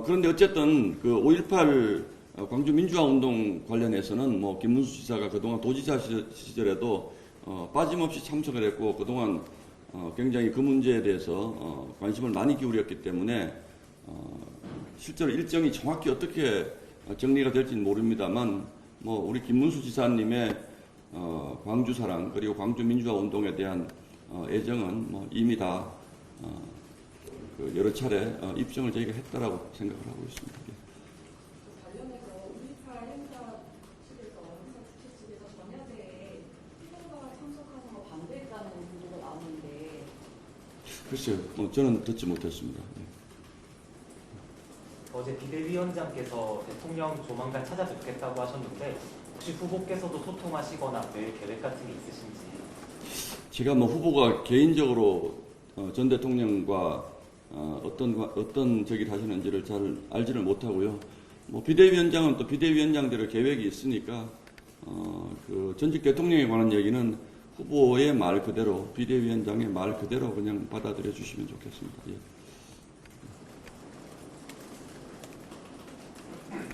S3: 그런데 어쨌든 그 5.18 광주 민주화 운동 관련해서는 뭐 김문수 지사가 그동안 도지사 시절에도 빠짐없이 참석을 했고 그동안 굉장히 그 문제에 대해서 관심을 많이 기울였기 때문에 실제로 일정이 정확히 어떻게 정리가 될지는 모릅니다만 뭐 우리 김문수 지사님의 광주 사랑 그리고 광주 민주화 운동에 대한 애정은 뭐 이미 다 그 여러 차례 입증을 저희가 했다라고 생각을 하고 있습니다.
S2: 관련해서 5.18 행사 측에서 행사 측에서 전야제에 후보가 참석하는 거 반대했다는 보도가 나오는데
S3: 글쎄요, 저는 듣지 못했습니다.
S4: 어제 비대위원장께서 대통령 조만간 찾아뵙겠다고 하셨는데 혹시 후보께서도 소통하시거나 될 계획 같은 게 있으신지?
S3: 제가 뭐 후보가 개인적으로 전 대통령과 어떤 적이 하시는지를 잘 알지를 못하고요. 뭐 비대위원장은 또 비대위원장대로 계획이 있으니까 그 전직 대통령에 관한 얘기는 후보의 말 그대로 비대위원장의 말 그대로 그냥 받아들여 주시면 좋겠습니다. 예.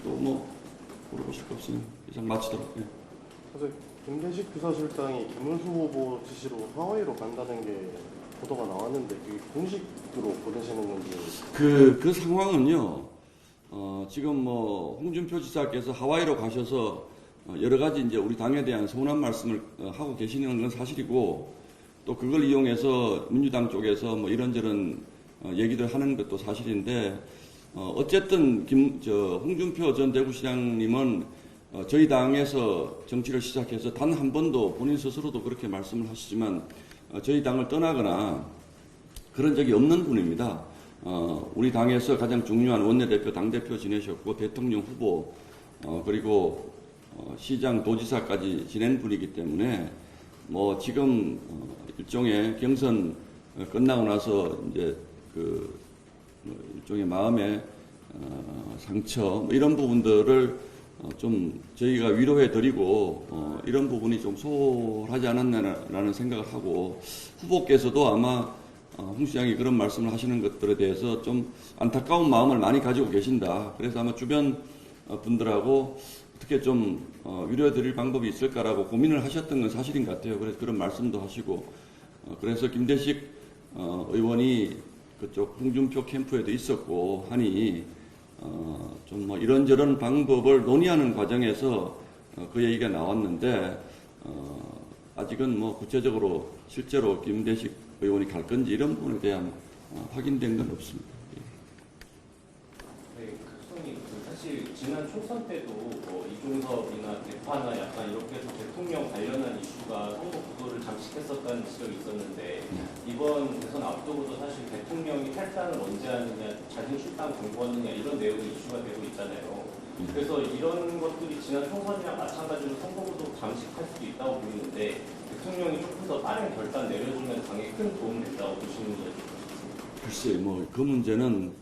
S3: 또 뭐 물어보실 거 없으면 이상 마치도록. 예.
S23: 사실 김대식 비서실장이 김문수 후보 지시로 하와이로 간다는 게 보도가 나왔는데 그게 공식으로 보내시는 건지?
S3: 그 상황은요. 지금 뭐 홍준표 지사께서 하와이로 가셔서 여러 가지 이제 우리 당에 대한 서운한 말씀을 하고 계시는 건 사실이고 또 그걸 이용해서 민주당 쪽에서 뭐 이런저런 얘기들 하는 것도 사실인데 어쨌든 홍준표 전 대구시장님은 저희 당에서 정치를 시작해서 단 한 번도 본인 스스로도 그렇게 말씀을 하시지만 저희 당을 떠나거나 그런 적이 없는 분입니다. 우리 당에서 가장 중요한 원내대표, 당대표 지내셨고 대통령 후보 그리고 시장, 도지사까지 지낸 분이기 때문에 뭐 지금 일종의 경선 끝나고 나서 이제 그 일종의 마음의 상처 뭐 이런 부분들을 좀 저희가 위로해 드리고 이런 부분이 좀 소홀하지 않았나라는 생각을 하고 후보께서도 아마 홍 시장이 그런 말씀을 하시는 것들에 대해서 좀 안타까운 마음을 많이 가지고 계신다. 그래서 아마 주변 분들하고 어떻게 좀 위로해 드릴 방법이 있을까라고 고민을 하셨던 건 사실인 것 같아요. 그래서 그런 말씀도 하시고 그래서 김대식 의원이 그쪽 홍준표 캠프에도 있었고 하니 좀 뭐 이런저런 방법을 논의하는 과정에서 그 얘기가 나왔는데 아직은 뭐 구체적으로 실제로 김대식 의원이 갈 건지 이런 부분에 대한 확인된 건 없습니다.
S4: 네, 교수님, 사실 지난 총선 때도 뭐 이종섭이나 대파나 약간 이렇게 해서 대통령 관련한 이슈가 선거 구도를 장식했었다는 지적이 있었는데 이번 대선 앞두고도 사실 대통령이 탈당을 언제 하느냐, 자진 출당 강구하느냐 이런 내용이 이슈가 되고 있잖아요. 그래서 이런 것들이 지난 총선이랑 마찬가지로 선거 구도를 장식할 수도 있다고 보이는데 대통령이 조금 더 빠른 결단 내려주면 당에 큰 도움이 된다고 보시는 거죠?
S3: 글쎄요, 뭐 그 문제는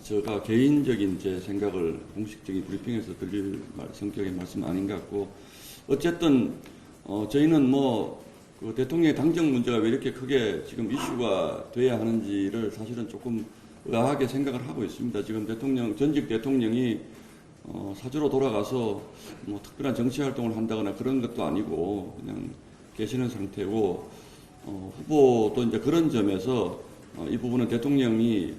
S3: 제가 개인적인 제 생각을 공식적인 브리핑에서 드릴 성격의 말씀 아닌 것 같고 어쨌든 저희는 그 대통령의 당정 문제가 왜 이렇게 크게 지금 이슈가 돼야 하는지를 사실은 조금 의아하게 생각을 하고 있습니다. 지금 전직 대통령이 사주로 돌아가서 특별한 정치 활동을 한다거나 그런 것도 아니고 그냥 계시는 상태고, 후보도 이제 그런 점에서 이 부분은 대통령이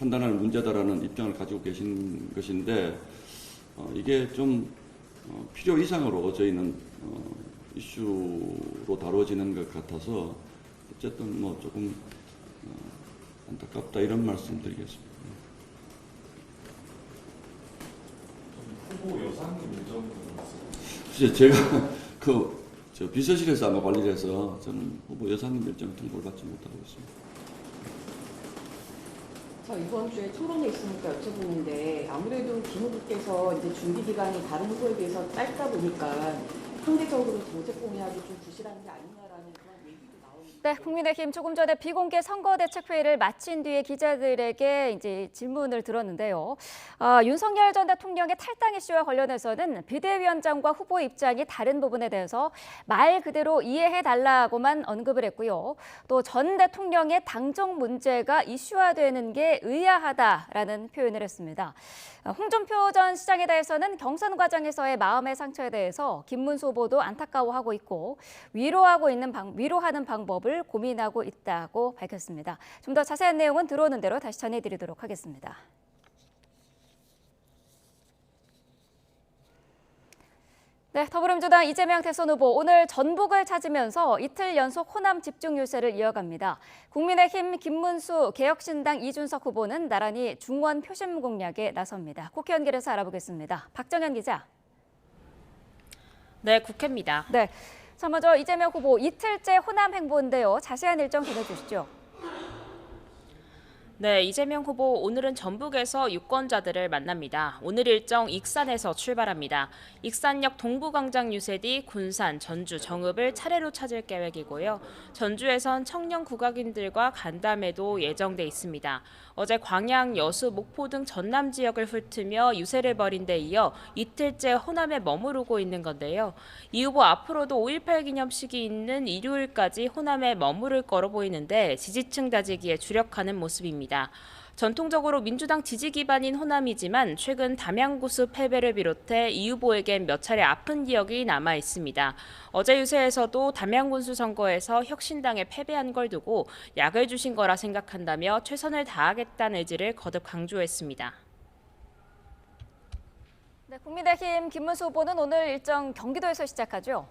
S3: 판단할 문제다라는 입장을 가지고 계신 것인데, 이게 좀 필요 이상으로 저희는 이슈로 다뤄지는 것 같아서 어쨌든 조금 안타깝다 이런 말씀 드리겠습니다.
S17: 후보 여사님 일정
S3: 글쎄 제가 저 비서실에서 아마 관리를 해서 저는 후보 여사님 일정 통보를 받지 못하고 있습니다.
S2: 저 이번 주에 토론회 있으니까 여쭤보는데 아무래도 김 후보께서 이제 준비 기간이 다른 후보에 비해서 짧다 보니까 상대적으로 정책 공약이 좀 부실한 게 아니냐라는 그런 얘기도 나오는데.
S1: 네, 국민의힘 조금 전에 비공개 선거대책회의를 마친 뒤에 기자들에게 이제 질문을 들었는데요. 윤석열 전 대통령의 탈당 이슈와 관련해서는 비대위원장과 후보 입장이 다른 부분에 대해서 말 그대로 이해해달라고만 언급을 했고요. 또 전 대통령의 당정 문제가 이슈화되는 게 의아하다라는 표현을 했습니다. 홍준표 전 시장에 대해서는 경선 과정에서의 마음의 상처에 대해서 김문수 후보도 안타까워하고 있고 위로하는 방법을 고민하고 있다고 밝혔습니다. 좀 더 자세한 내용은 들어오는 대로 다시 전해드리도록 하겠습니다. 네, 더불어민주당 이재명 대선 후보 오늘 전북을 찾으면서 이틀 연속 호남 집중 유세를 이어갑니다. 국민의힘 김문수, 개혁신당 이준석 후보는 나란히 중원 표심 공략에 나섭니다. 국회 연결해서 알아보겠습니다. 박정현 기자.
S5: 네, 국회입니다.
S1: 네, 자 먼저 이재명 후보 이틀째 호남 행보인데요. 자세한 일정 전해주시죠.
S5: 네, 이재명 후보 오늘은 전북에서 유권자들을 만납니다. 오늘 일정 익산에서 출발합니다. 익산역 동부광장 유세 뒤 군산, 전주, 정읍을 차례로 찾을 계획이고요. 전주에선 청년 국악인들과 간담회도 예정돼 있습니다. 어제 광양, 여수, 목포 등 전남 지역을 훑으며 유세를 벌인 데 이어 이틀째 호남에 머무르고 있는 건데요. 이 후보 앞으로도 5.18 기념식이 있는 일요일까지 호남에 머무를 거로 보이는데 지지층 다지기에 주력하는 모습입니다. 전통적으로 민주당 지지 기반인 호남이지만 최근 담양구수 패배를 비롯해 이 후보에겐 몇 차례 아픈 기억이 남아 있습니다. 어제 유세에서도 담양군수 선거에서 혁신당에 패배한 걸 두고 약을 주신 거라 생각한다며 최선을 다하겠다는 의지를 거듭 강조했습니다.
S1: 네, 국민의힘 김문수 후보는 오늘 일정 경기도에서 시작하죠.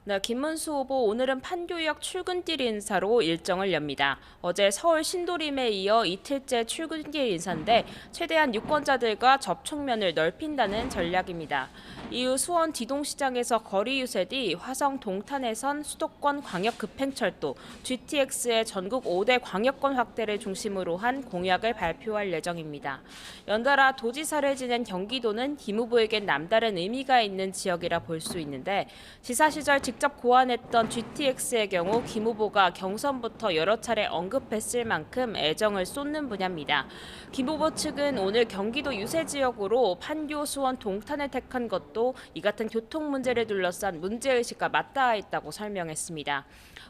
S5: 네, 김문수 후보 오늘은 판교역 출근길 인사로 일정을 엽니다. 어제 서울 신도림에 이어 이틀째 출근길 인사인데 최대한 유권자들과 접촉면을 넓힌다는 전략입니다. 이후 수원 디동시장에서 거리 유세 뒤 화성 동탄에선 수도권 광역급행철도, GTX의 전국 5대 광역권 확대를 중심으로 한 공약을 발표할 예정입니다. 연달아 도지사를 지낸 경기도는 김 후보에겐 남다른 의미가 있는 지역이라 볼 수 있는데 지사 시절 직접 고안했던 GTX의 경우 김 후보가 경선부터 여러 차례 언급했을 만큼 애정을 쏟는 분야입니다. 김 후보 측은 오늘 경기도 유세 지역으로 판교, 수원, 동탄을 택한 것도 이 같은 교통 문제를 둘러싼 문제의식과 맞닿아 있다고 설명했습니다.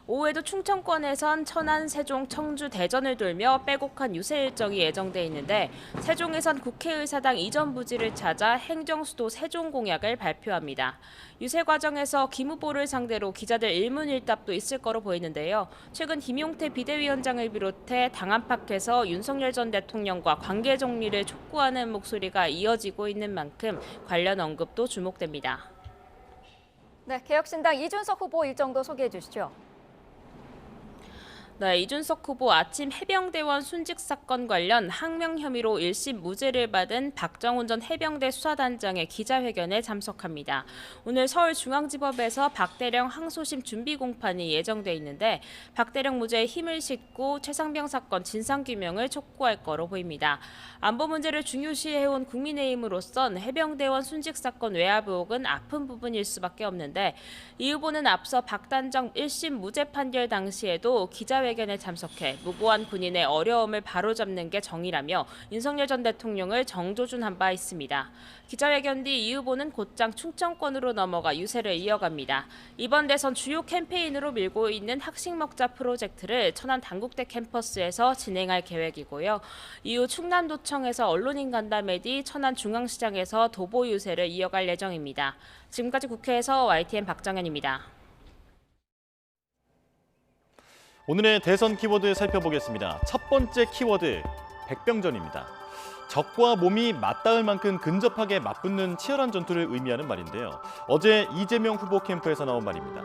S5: 오후에도 충청권에선 천안, 세종, 청주, 대전을 돌며 빼곡한 유세 일정이 예정돼 있는데 세종에선 국회의사당 이전 부지를 찾아 행정수도 세종 공약을 발표합니다. 유세 과정에서 김 후보를 상대로 기자들 일문일답도 있을 거로 보이는데요. 최근 김용태 비대위원장을 비롯해 당 안팎에서 윤석열 전 대통령과 관계 정리를 촉구하는 목소리가 이어지고 있는 만큼 관련 언급도 주목됩니다.
S1: 네, 개혁신당 이준석 후보 일정도 소개해 주시죠.
S5: 네, 이준석 후보 아침 해병대원 순직 사건 관련 항명 혐의로 1심 무죄를 받은 박정훈 전 해병대 수사단장의 기자회견에 참석합니다. 오늘 서울중앙지법에서 박대령 항소심 준비 공판이 예정돼 있는데 박대령 무죄에 힘을 싣고 최상병 사건 진상규명을 촉구할 거로 보입니다. 안보 문제를 중요시해온 국민의힘으로선 해병대원 순직 사건 외압 의혹은 아픈 부분일 수밖에 없는데 이 후보는 앞서 박 단장 1심 무죄 판결 당시에도 기자회견 기자회견에 참석해 무고한 군인의 어려움을 바로잡는 게 정의라며 윤석열 전 대통령을 정조준한 바 있습니다. 기자회견 뒤 이 후보는 곧장 충청권으로 넘어가 유세를 이어갑니다. 이번 대선 주요 캠페인으로 밀고 있는 학식 먹자 프로젝트를 천안 단국대 캠퍼스에서 진행할 계획이고요. 이후 충남도청에서 언론인 간담회 뒤 천안 중앙시장에서 도보 유세를 이어갈 예정입니다. 지금까지 국회에서 YTN 박정현입니다.
S10: 오늘의 대선 키워드 살펴보겠습니다. 첫 번째 키워드, 백병전입니다. 적과 몸이 맞닿을 만큼 근접하게 맞붙는 치열한 전투를 의미하는 말인데요. 어제 이재명 후보 캠프에서 나온 말입니다.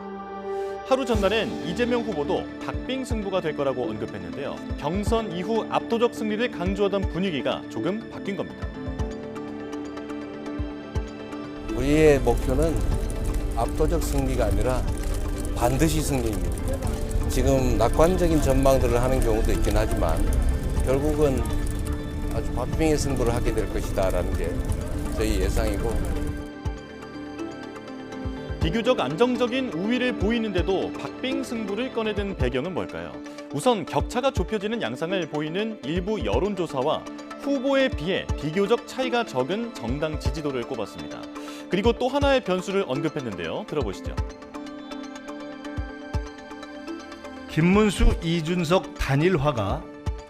S10: 하루 전날엔 이재명 후보도 박빙 승부가 될 거라고 언급했는데요. 경선 이후 압도적 승리를 강조하던 분위기가 조금 바뀐 겁니다.
S6: 우리의 목표는 압도적 승리가 아니라 반드시 승리입니다. 지금 낙관적인 전망들을 하는 경우도 있긴 하지만 결국은 아주 박빙의 승부를 하게 될 것이다라는 게 저희 예상이고.
S10: 비교적 안정적인 우위를 보이는데도 박빙 승부를 꺼내든 배경은 뭘까요? 우선 격차가 좁혀지는 양상을 보이는 일부 여론조사와 후보에 비해 비교적 차이가 적은 정당 지지도를 꼽았습니다. 그리고 또 하나의 변수를 언급했는데요. 들어보시죠.
S8: 김문수, 이준석 단일화가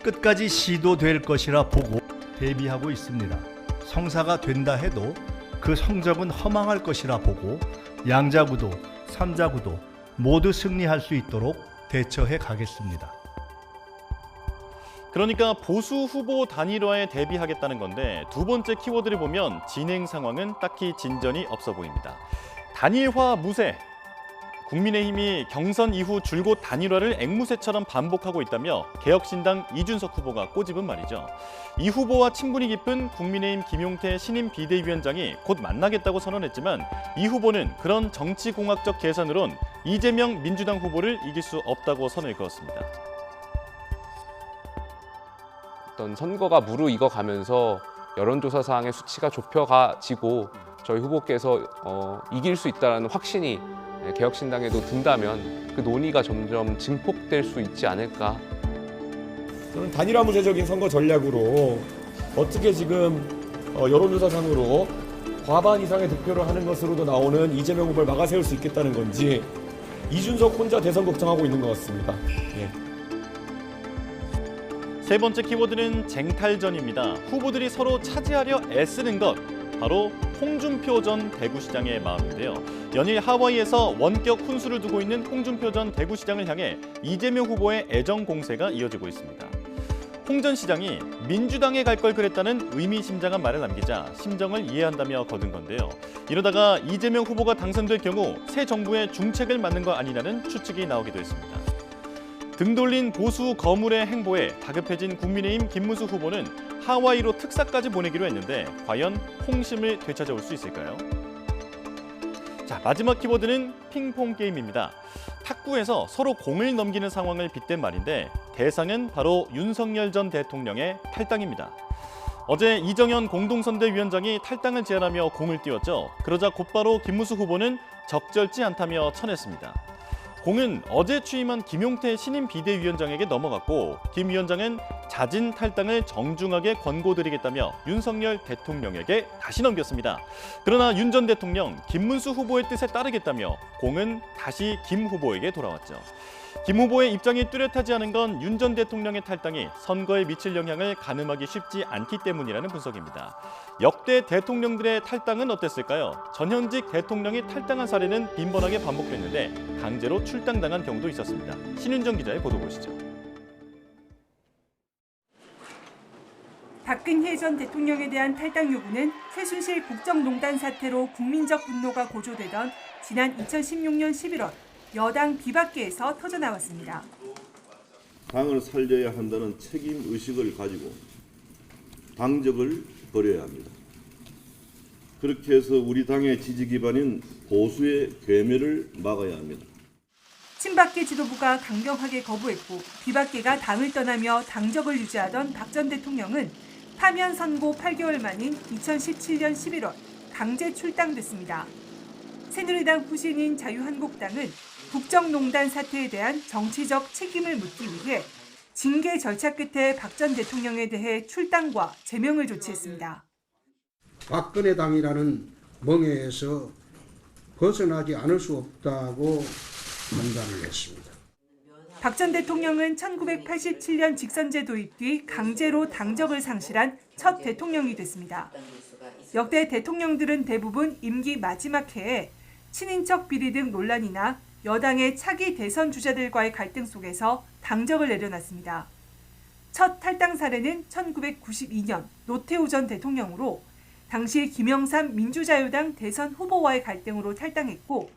S8: 끝까지 시도될 것이라 보고 대비하고 있습니다. 성사가 된다 해도 그 성적은 허망할 것이라 보고 양자구도, 삼자구도 모두 승리할 수 있도록 대처해 가겠습니다.
S10: 그러니까 보수 후보 단일화에 대비하겠다는 건데 두 번째 키워드를 보면 진행 상황은 딱히 진전이 없어 보입니다. 단일화 무쇠. 국민의힘이 경선 이후 줄곧 단일화를 앵무새처럼 반복하고 있다며 개혁신당 이준석 후보가 꼬집은 말이죠. 이 후보와 친분이 깊은 국민의힘 김용태 신임 비대위원장이 곧 만나겠다고 선언했지만 이 후보는 그런 정치공학적 계산으론 이재명 민주당 후보를 이길 수 없다고 선을 그었습니다.
S9: 어떤 선거가 무르익어가면서 여론조사상의 수치가 좁혀가지고 저희 후보께서 이길 수 있다는 확신이 개혁신당에도 든다면 그 논의가 점점 증폭될 수 있지 않을까.
S24: 저는 단일화 무쇠적인 선거 전략으로 어떻게 지금 여론조사상으로 과반 이상의 득표를 하는 것으로도 나오는 이재명 후보를 막아세울 수 있겠다는 건지 이준석 혼자 대선 걱정하고 있는 것 같습니다. 예.
S10: 세 번째 키워드는 쟁탈전입니다. 후보들이 서로 차지하려 애쓰는 것. 바로 홍준표 전 대구시장의 마음인데요. 연일 하와이에서 원격 훈수를 두고 있는 홍준표 전 대구시장을 향해 이재명 후보의 애정 공세가 이어지고 있습니다. 홍 전 시장이 민주당에 갈 걸 그랬다는 의미심장한 말을 남기자 심정을 이해한다며 거둔 건데요. 이러다가 이재명 후보가 당선될 경우 새 정부의 중책을 맡는 거 아니냐는 추측이 나오기도 했습니다. 등 돌린 보수 거물의 행보에 다급해진 국민의힘 김문수 후보는 하와이로 특사까지 보내기로 했는데 과연 홍심을 되찾아올 수 있을까요? 자, 마지막 키워드는 핑퐁 게임입니다. 탁구에서 서로 공을 넘기는 상황을 빗댄 말인데 대상은 바로 윤석열 전 대통령의 탈당입니다. 어제 이정현 공동선대위원장이 탈당을 제안하며 공을 띄웠죠. 그러자 곧바로 김문수 후보는 적절치 않다며 쳐냈습니다. 공은 어제 취임한 김용태 신임 비대위원장에게 넘어갔고 김 위원장은 자진 탈당을 정중하게 권고드리겠다며 윤석열 대통령에게 다시 넘겼습니다. 그러나 윤 전 대통령, 김문수 후보의 뜻에 따르겠다며 공은 다시 김 후보에게 돌아왔죠. 김 후보의 입장이 뚜렷하지 않은 건 윤 전 대통령의 탈당이 선거에 미칠 영향을 가늠하기 쉽지 않기 때문이라는 분석입니다. 역대 대통령들의 탈당은 어땠을까요? 전현직 대통령이 탈당한 사례는 빈번하게 반복됐는데 강제로 출당당한 경우도 있었습니다. 신윤정 기자의 보도 보시죠.
S25: 박근혜 전 대통령에 대한 탈당 요구는 최순실 국정농단 사태로 국민적 분노가 고조되던 지난 2016년 11월 여당 비박계에서 터져나왔습니다.
S26: 당을 살려야 한다는 책임의식을 가지고 당적을 버려야 합니다. 그렇게 해서 우리 당의 지지 기반인 보수의 괴멸을 막아야 합니다.
S25: 친박계 지도부가 강경하게 거부했고 비박계가 당을 떠나며 당적을 유지하던 박 전 대통령은 파면 선고 8개월 만인 2017년 11월 강제 출당됐습니다. 새누리당 후신인 자유한국당은 국정농단 사태에 대한 정치적 책임을 묻기 위해 징계 절차 끝에 박 전 대통령에 대해 출당과 제명을 조치했습니다.
S7: 박근혜 당이라는 멍에에서 벗어나지 않을 수 없다고 판단을 했습니다.
S25: 박 전 대통령은 1987년 직선제 도입 뒤 강제로 당적을 상실한 첫 대통령이 됐습니다. 역대 대통령들은 대부분 임기 마지막 해에 친인척 비리 등 논란이나 여당의 차기 대선 주자들과의 갈등 속에서 당적을 내려놨습니다. 첫 탈당 사례는 1992년 노태우 전 대통령으로 당시 김영삼 민주자유당 대선 후보와의 갈등으로 탈당했고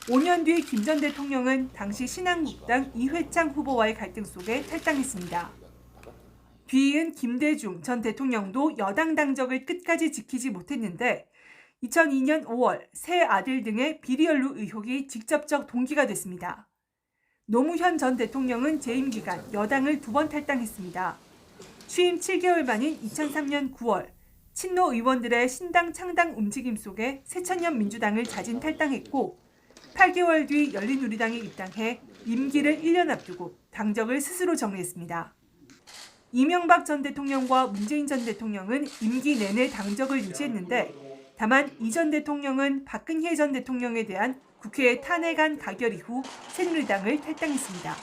S25: 5년 뒤 김 전 대통령은 당시 신한국당 이회창 후보와의 갈등 속에 탈당했습니다. 뒤이은 김대중 전 대통령도 여당 당적을 끝까지 지키지 못했는데 2002년 5월 새 아들 등의 비리 연루 의혹이 직접적 동기가 됐습니다. 노무현 전 대통령은 재임 기간 여당을 2번 탈당했습니다. 취임 7개월 만인 2003년 9월 친노 의원들의 신당 창당 움직임 속에 새천년 민주당을 자진 탈당했고 8개월 뒤 열린우리당에 입당해 임기를 1년 앞두고 당적을 스스로 정리했습니다. 이명박 전 대통령과 문재인 전 대통령은 임기 내내 당적을 유지했는데 다만 이 전 대통령은 박근혜 전 대통령에 대한 국회의 탄핵안 가결 이후 새누리당을 탈당했습니다.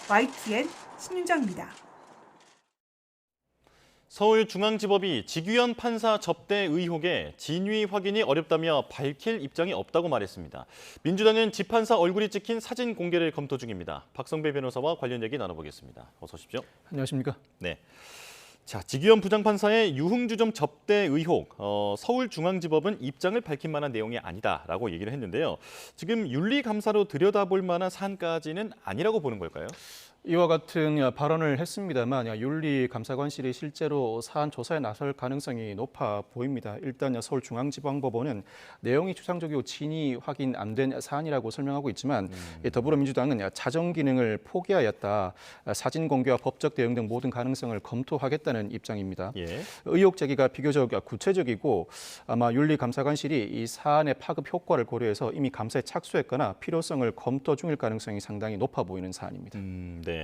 S25: YTN 신윤정입니다.
S10: 서울중앙지법이 지규현 판사 접대 의혹에 진위 확인이 어렵다며 밝힐 입장이 없다고 말했습니다. 민주당은 지 판사 얼굴이 찍힌 사진 공개를 검토 중입니다. 박성배 변호사와 관련 얘기 나눠보겠습니다. 어서 오십시오.
S11: 안녕하십니까?
S10: 네. 자, 지규현 부장판사의 유흥주점 접대 의혹, 서울중앙지법은 입장을 밝힐 만한 내용이 아니다라고 얘기를 했는데요. 지금 윤리감사로 들여다볼 만한 사안까지는 아니라고 보는 걸까요?
S11: 이와 같은 발언을 했습니다만 윤리감사관실이 실제로 사안 조사에 나설 가능성이 높아 보입니다. 일단 서울중앙지방법원은 내용이 추상적이고 진위 확인 안 된 사안이라고 설명하고 있지만 더불어민주당은 자정 기능을 포기하였다. 사진 공개와 법적 대응 등 모든 가능성을 검토하겠다는 입장입니다.
S10: 예.
S11: 의혹 제기가 비교적 구체적이고 아마 윤리감사관실이 이 사안의 파급 효과를 고려해서 이미 감사에 착수했거나 필요성을 검토 중일 가능성이 상당히 높아 보이는 사안입니다.
S10: 네.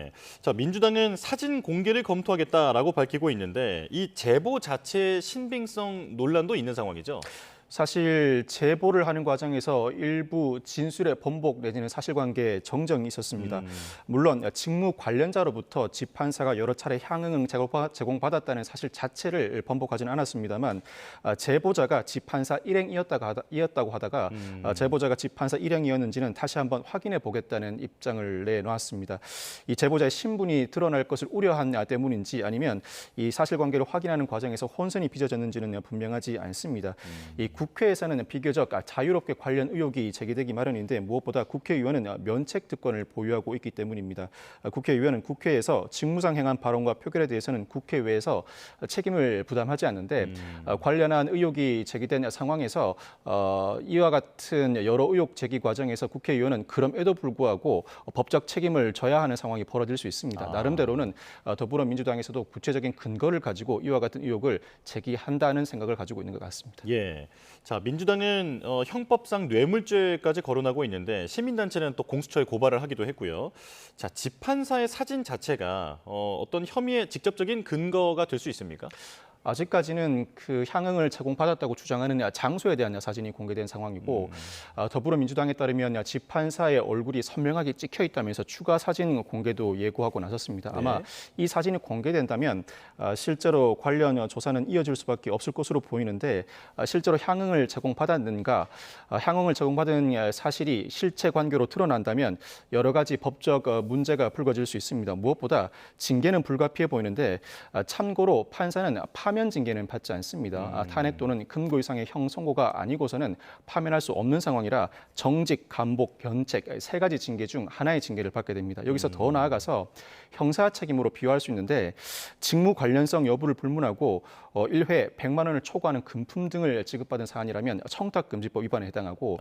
S10: 자, 민주당은 사진 공개를 검토하겠다라고 밝히고 있는데 이 제보 자체의 신빙성 논란도 있는 상황이죠.
S11: 사실 제보를 하는 과정에서 일부 진술의 번복 내지는 사실관계 정정이 있었습니다. 물론 직무 관련자로부터 지 판사가 여러 차례 향응을 제공받았다는 사실 자체를 번복하지는 않았습니다만 제보자가 지 판사 일행이었다고 하다가 제보자가 지 판사 일행이었는지는 다시 한번 확인해 보겠다는 입장을 내놓았습니다. 이 제보자의 신분이 드러날 것을 우려한 때문인지 아니면 이 사실관계를 확인하는 과정에서 혼선이 빚어졌는지는 분명하지 않습니다. 이 국회에서는 비교적 자유롭게 관련 의혹이 제기되기 마련인데 무엇보다 국회의원은 면책 특권을 보유하고 있기 때문입니다. 국회의원은 국회에서 직무상 행한 발언과 표결에 대해서는 국회외에서 책임을 부담하지 않는데 관련한 의혹이 제기된 상황에서 이와 같은 여러 의혹 제기 과정에서 국회의원은 그럼에도 불구하고 법적 책임을 져야 하는 상황이 벌어질 수 있습니다. 나름대로는 더불어민주당에서도 구체적인 근거를 가지고 이와 같은 의혹을 제기한다는 생각을 가지고 있는 것 같습니다.
S10: 예. 자, 민주당은 형법상 뇌물죄까지 거론하고 있는데 시민단체는 또 공수처에 고발을 하기도 했고요. 자, 지 판사의 사진 자체가 어떤 혐의의 직접적인 근거가 될 수 있습니까?
S11: 아직까지는 그 향응을 제공받았다고 주장하는 장소에 대한 사진이 공개된 상황이고 더불어민주당에 따르면 지 판사의 얼굴이 선명하게 찍혀 있다면서 추가 사진 공개도 예고하고 나섰습니다. 아마 이 사진이 공개된다면 실제로 관련 조사는 이어질 수밖에 없을 것으로 보이는데 실제로 향응을 제공받았는가, 향응을 제공받은 사실이 실체 관계로 드러난다면 여러 가지 법적 문제가 불거질 수 있습니다. 무엇보다 징계는 불가피해 보이는데 참고로 판사는 파면 징계는 받지 않습니다. 탄핵 또는 금고 이상의 형 선고가 아니고서는 파면할 수 없는 상황이라 정직, 감복, 변책 세 가지 징계 중 하나의 징계를 받게 됩니다. 여기서 더 나아가서 형사 책임으로 비화할 수 있는데 직무 관련성 여부를 불문하고 1회 100만 원을 초과하는 금품 등을 지급받은 사안이라면 청탁금지법 위반에 해당하고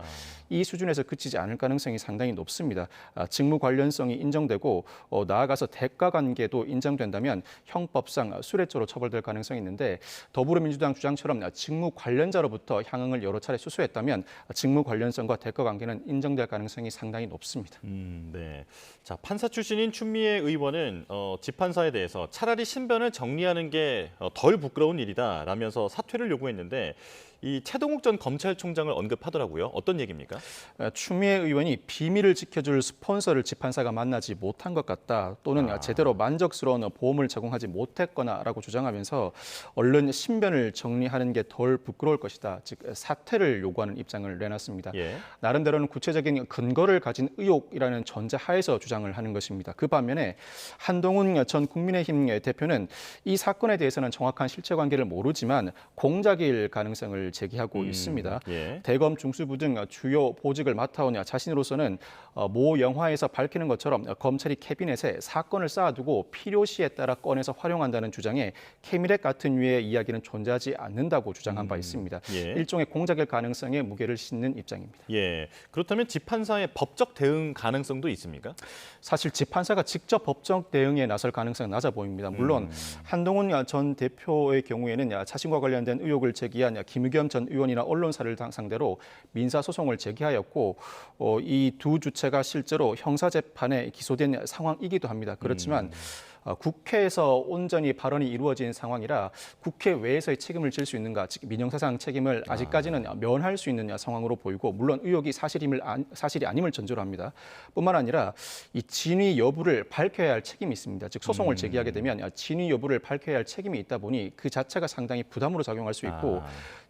S11: 이 수준에서 그치지 않을 가능성이 상당히 높습니다. 직무 관련성이 인정되고 나아가서 대가 관계도 인정된다면 형법상 수뢰죄로 처벌될 가능성이 있는데 가운데 더불어민주당 주장처럼 직무 관련자로부터 향응을 여러 차례 수수했다면 직무 관련성과 대가 관계는 인정될 가능성이 상당히 높습니다.
S10: 네. 자, 판사 출신인 추미애 의원은 집판사에 대해서 차라리 신변을 정리하는 게 덜 부끄러운 일이다라면서 사퇴를 요구했는데 이 최동욱 전 검찰총장을 언급하더라고요. 어떤 얘기입니까?
S11: 추미애 의원이 비밀을 지켜줄 스폰서를 집판사가 만나지 못한 것 같다. 또는 제대로 만족스러운 보험을 제공하지 못했거나라고 주장하면서 언론 신변을 정리하는 게 덜 부끄러울 것이다. 즉 사퇴를 요구하는 입장을 내놨습니다. 나름대로는 구체적인 근거를 가진 의혹이라는 전제하에서 주장을 하는 것입니다. 그 반면에 한동훈 전 국민의힘 대표는 이 사건에 대해서는 정확한 실체관계를 모르지만 공작일 가능성을 제기하고 있습니다. 대검 중수부 등 주요 보직을 맡아온 자신으로서는 모 영화에서 밝히는 것처럼 검찰이 캐비넷에 사건을 쌓아두고 필요시에 따라 꺼내서 활용한다는 주장에 캐미넷 같은 류의 이야기는 존재하지 않는다고 주장한 바 있습니다. 일종의 공작일 가능성에 무게를 싣는 입장입니다.
S10: 그렇다면 집판사의 법적 대응 가능성도 있습니까?
S11: 사실 집판사가 직접 법적 대응에 나설 가능성은 낮아 보입니다. 물론 한동훈 전 대표의 경우에는 자신과 관련된 의혹을 제기한 김의겸 전 의원이나 언론사를 상대로 민사소송을 제기하였고 이 두 주체가 실제로 형사재판에 기소된 상황이기도 합니다. 그렇지만 국회에서 온전히 발언이 이루어진 상황이라 국회 외에서의 책임을 질 수 있는가, 즉 민형사상 책임을 아직까지는 면할 수 있는 상황으로 보이고 물론 의혹이 사실이 아님을 전제로 합니다. 뿐만 아니라 이 진위 여부를 밝혀야 할 책임이 있습니다. 즉 소송을 제기하게 되면 진위 여부를 밝혀야 할 책임이 있다 보니 그 자체가 상당히 부담으로 작용할 수 있고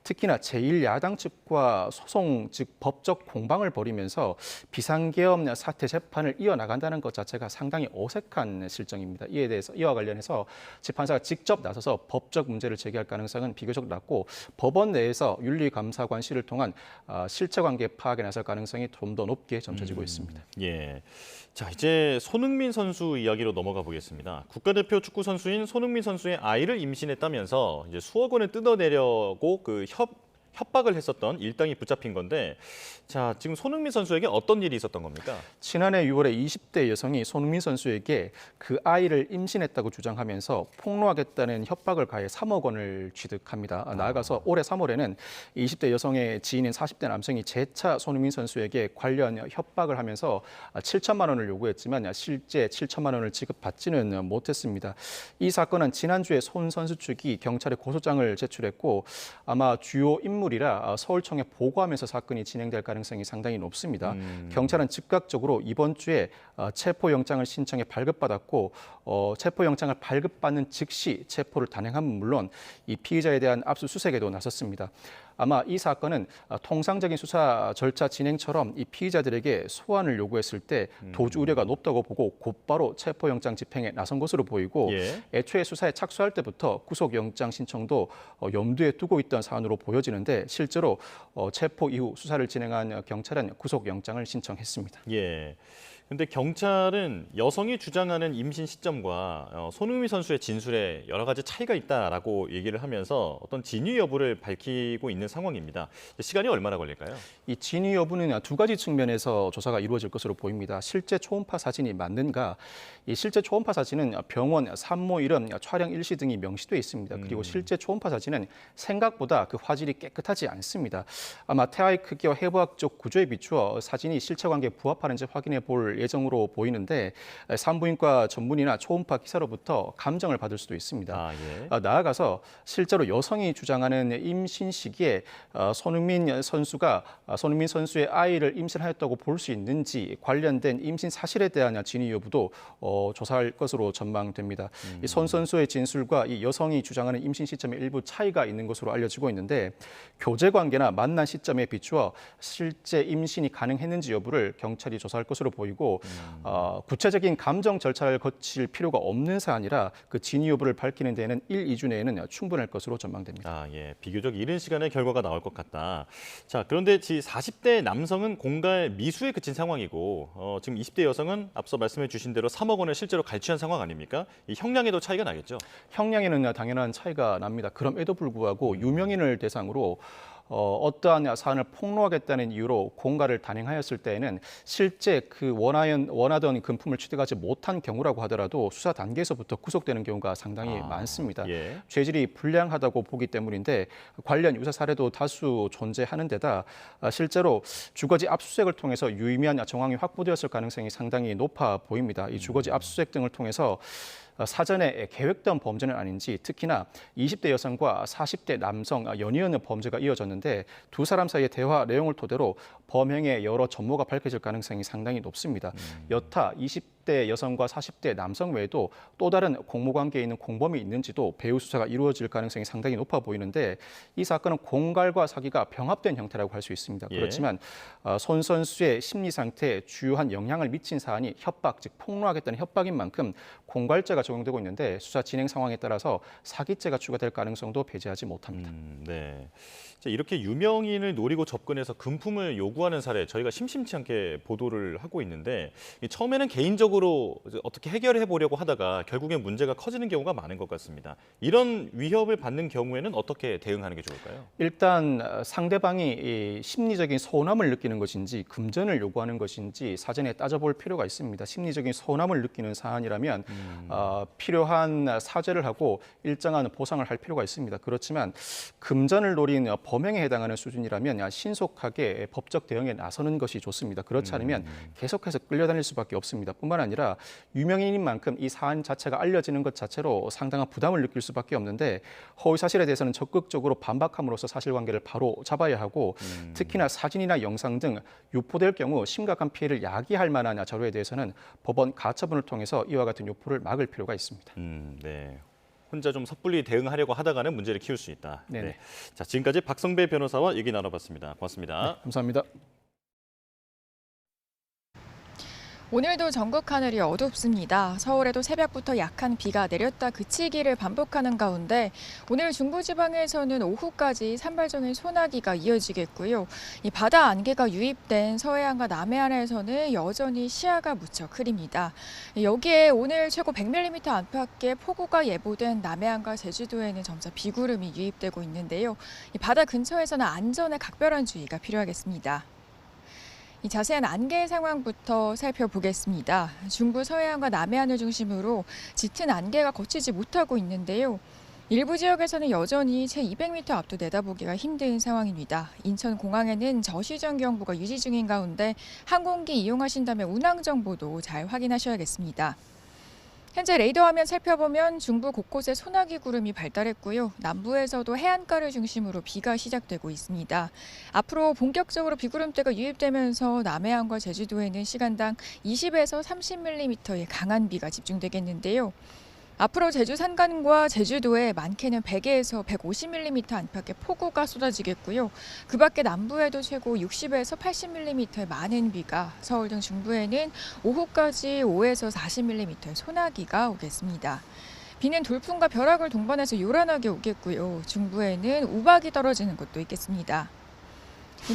S11: 특히나 제1야당 측과 소송, 즉 법적 공방을 벌이면서 비상계엄 사태 재판을 이어나간다는 것 자체가 상당히 어색한 실정입니다. 이와 관련해서 집판사가 직접 나서서 법적 문제를 제기할 가능성은 비교적 낮고 법원 내에서 윤리감사관실을 통한 실체관계 파악에 나설 가능성이 좀 더 높게 점쳐지고 있습니다.
S10: 자, 이제 손흥민 선수 이야기로 넘어가 보겠습니다. 국가대표 축구 선수인 손흥민 선수의 아이를 임신했다면서 이제 수억 원을 뜯어내려고 협박을 했었던 일당이 붙잡힌 건데, 자, 지금 손흥민 선수에게 어떤 일이 있었던 겁니까?
S11: 지난해 6월에 20대 여성이 손흥민 선수에게 그 아이를 임신했다고 주장하면서 폭로하겠다는 협박을 가해 3억 원을 취득합니다. 나아가서 올해 3월에는 20대 여성의 지인인 40대 남성이 재차 손흥민 선수에게 관련 협박을 하면서 7천만 원을 요구했지만 실제 7천만 원을 지급받지는 못했습니다. 이 사건은 지난주에 손 선수 측이 경찰에 고소장을 제출했고 아마 주요 인물이라 서울청에 보고하면서 사건이 진행될 가능성이 상당히 높습니다. 경찰은 즉각적으로 이번 주에 체포영장을 신청해 발급받았고 체포영장을 발급받는 즉시 체포를 단행함은 물론 이 피의자에 대한 압수수색에도 나섰습니다. 아마 이 사건은 통상적인 수사 절차 진행처럼 이 피의자들에게 소환을 요구했을 때 도주 우려가 높다고 보고 곧바로 체포영장 집행에 나선 것으로 보이고 애초에 수사에 착수할 때부터 구속영장 신청도 염두에 두고 있던 사안으로 보여지는데 실제로 체포 이후 수사를 진행한 경찰은 구속영장을 신청했습니다.
S10: 근데 경찰은 여성이 주장하는 임신 시점과 손흥민 선수의 진술에 여러 가지 차이가 있다라고 얘기를 하면서 어떤 진위 여부를 밝히고 있는 상황입니다. 시간이 얼마나 걸릴까요?
S11: 이 진위 여부는 두 가지 측면에서 조사가 이루어질 것으로 보입니다. 실제 초음파 사진이 맞는가? 이 실제 초음파 사진은 병원, 산모 이름, 촬영 일시 등이 명시돼 있습니다. 그리고 실제 초음파 사진은 생각보다 그 화질이 깨끗하지 않습니다. 아마 태아의 크기와 해부학적 구조에 비추어 사진이 실체관계에 부합하는지 확인해 볼 예정으로 보이는데 산부인과 전문의나 초음파 기사로부터 감정을 받을 수도 있습니다. 나아가서 실제로 여성이 주장하는 임신 시기에 손흥민 선수의 아이를 임신하였다고 볼 수 있는지 관련된 임신 사실에 대한 진위 여부도 조사할 것으로 전망됩니다. 이 손 선수의 진술과 이 여성이 주장하는 임신 시점에 일부 차이가 있는 것으로 알려지고 있는데 교제 관계나 만난 시점에 비추어 실제 임신이 가능했는지 여부를 경찰이 조사할 것으로 보이고 구체적인 감정 절차를 거칠 필요가 없는 사안이라 그 진위 여부를 밝히는 데에는 1, 2주 내에는 충분할 것으로 전망됩니다.
S10: 비교적 이른 시간에 결과가 나올 것 같다. 자, 그런데 40대 남성은 공갈 미수에 그친 상황이고 지금 20대 여성은 앞서 말씀해 주신 대로 3억 원을 실제로 갈취한 상황 아닙니까? 이 형량에도 차이가 나겠죠?
S11: 형량에는 당연한 차이가 납니다. 그럼에도 불구하고 유명인을 대상으로 어떠한 사안을 폭로하겠다는 이유로 공갈을 단행하였을 때에는 실제 그 원하던 금품을 취득하지 못한 경우라고 하더라도 수사 단계에서부터 구속되는 경우가 상당히 많습니다.
S10: 예.
S11: 죄질이 불량하다고 보기 때문인데 관련 유사 사례도 다수 존재하는 데다 실제로 주거지 압수수색을 통해서 유의미한 정황이 확보되었을 가능성이 상당히 높아 보입니다. 이 주거지 압수수색 등을 통해서 사전에 계획된 범죄는 아닌지, 특히나 20대 여성과 40대 남성 연이은 범죄가 이어졌는데 두 사람 사이의 대화 내용을 토대로 범행의 여러 전모가 밝혀질 가능성이 상당히 높습니다. 여타 20대 여성과 40대 남성 외에도 또 다른 공모관계에 있는 공범이 있는지도 배후 수사가 이루어질 가능성이 상당히 높아 보이는데 이 사건은 공갈과 사기가 병합된 형태라고 할 수 있습니다.
S10: 예.
S11: 그렇지만 손 선수의 심리 상태에 주요한 영향을 미친 사안이 협박, 즉 폭로하겠다는 협박인 만큼 공갈죄가 적용되고 있는데 수사 진행 상황에 따라서 사기죄가 추가될 가능성도 배제하지 못합니다.
S10: 네. 이렇게 유명인을 노리고 접근해서 금품을 요구하는 사례 저희가 심심치 않게 보도를 하고 있는데 처음에는 개인적으로 어떻게 해결해 보려고 하다가 결국엔 문제가 커지는 경우가 많은 것 같습니다. 이런 위협을 받는 경우에는 어떻게 대응하는 게 좋을까요?
S11: 일단 상대방이 심리적인 서운함을 느끼는 것인지 금전을 요구하는 것인지 사전에 따져볼 필요가 있습니다. 심리적인 서운함을 느끼는 사안이라면 필요한 사죄를 하고 일정한 보상을 할 필요가 있습니다. 그렇지만 금전을 노린 범행에 해당하는 수준이라면 신속하게 법적 대응에 나서는 것이 좋습니다. 그렇지 않으면 계속해서 끌려다닐 수밖에 없습니다. 뿐만 아니라 유명인인 만큼 이 사안 자체가 알려지는 것 자체로 상당한 부담을 느낄 수밖에 없는데 허위 사실에 대해서는 적극적으로 반박함으로써 사실관계를 바로 잡아야 하고 특히나 사진이나 영상 등 유포될 경우 심각한 피해를 야기할 만한 자료에 대해서는 법원 가처분을 통해서 이와 같은 유포를 막을 필요가 있습니다.
S10: 네. 혼자 좀 섣불리 대응하려고 하다가는 문제를 키울 수 있다.
S11: 네네.
S10: 네. 자, 지금까지 박성배 변호사와 얘기 나눠봤습니다. 고맙습니다.
S11: 네, 감사합니다.
S12: 오늘도 전국 하늘이 어둡습니다. 서울에도 새벽부터 약한 비가 내렸다 그치기를 반복하는 가운데 오늘 중부지방에서는 오후까지 산발적인 소나기가 이어지겠고요. 이 바다 안개가 유입된 서해안과 남해안에서는 여전히 시야가 무척 흐립니다. 여기에 오늘 최고 100mm 안팎의 폭우가 예보된 남해안과 제주도에는 점차 비구름이 유입되고 있는데요. 이 바다 근처에서는 안전에 각별한 주의가 필요하겠습니다. 이 자세한 안개 상황부터 살펴보겠습니다. 중부 서해안과 남해안을 중심으로 짙은 안개가 거치지 못하고 있는데요. 일부 지역에서는 여전히 채 200m 앞도 내다보기가 힘든 상황입니다. 인천공항에는 저시정 경보가 유지 중인 가운데 항공기 이용하신다면 운항 정보도 잘 확인하셔야겠습니다. 현재 레이더 화면 살펴보면 중부 곳곳에 소나기 구름이 발달했고요. 남부에서도 해안가를 중심으로 비가 시작되고 있습니다. 앞으로 본격적으로 비구름대가 유입되면서 남해안과 제주도에는 시간당 20에서 30mm의 강한 비가 집중되겠는데요. 앞으로 제주 산간과 제주도에 많게는 100에서 150mm 안팎의 폭우가 쏟아지겠고요. 그 밖에 남부에도 최고 60에서 80mm의 많은 비가, 서울 등 중부에는 오후까지 5에서 40mm의 소나기가 오겠습니다. 비는 돌풍과 벼락을 동반해서 요란하게 오겠고요. 중부에는 우박이 떨어지는 곳도 있겠습니다.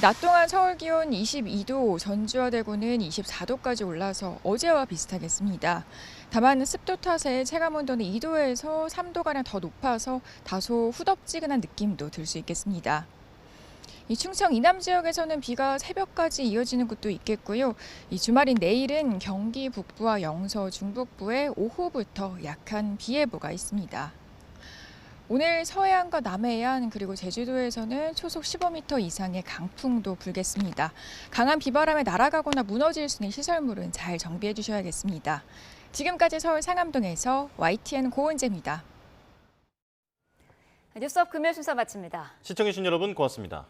S12: 낮 동안 서울 기온 22도, 전주와 대구는 24도까지 올라서 어제와 비슷하겠습니다. 다만 습도 탓에 체감온도는 2도에서 3도가량 더 높아서 다소 후덥지근한 느낌도 들 수 있겠습니다. 이 충청 이남 지역에서는 비가 새벽까지 이어지는 곳도 있겠고요. 이 주말인 내일은 경기 북부와 영서, 중북부에 오후부터 약한 비 예보가 있습니다. 오늘 서해안과 남해안 그리고 제주도에서는 초속 15m 이상의 강풍도 불겠습니다. 강한 비바람에 날아가거나 무너질 수 있는 시설물은 잘 정비해 주셔야겠습니다. 지금까지 서울 상암동에서 YTN 고은재입니다.
S1: 뉴스업 금요 순서 마칩니다.
S10: 시청해주신 여러분 고맙습니다.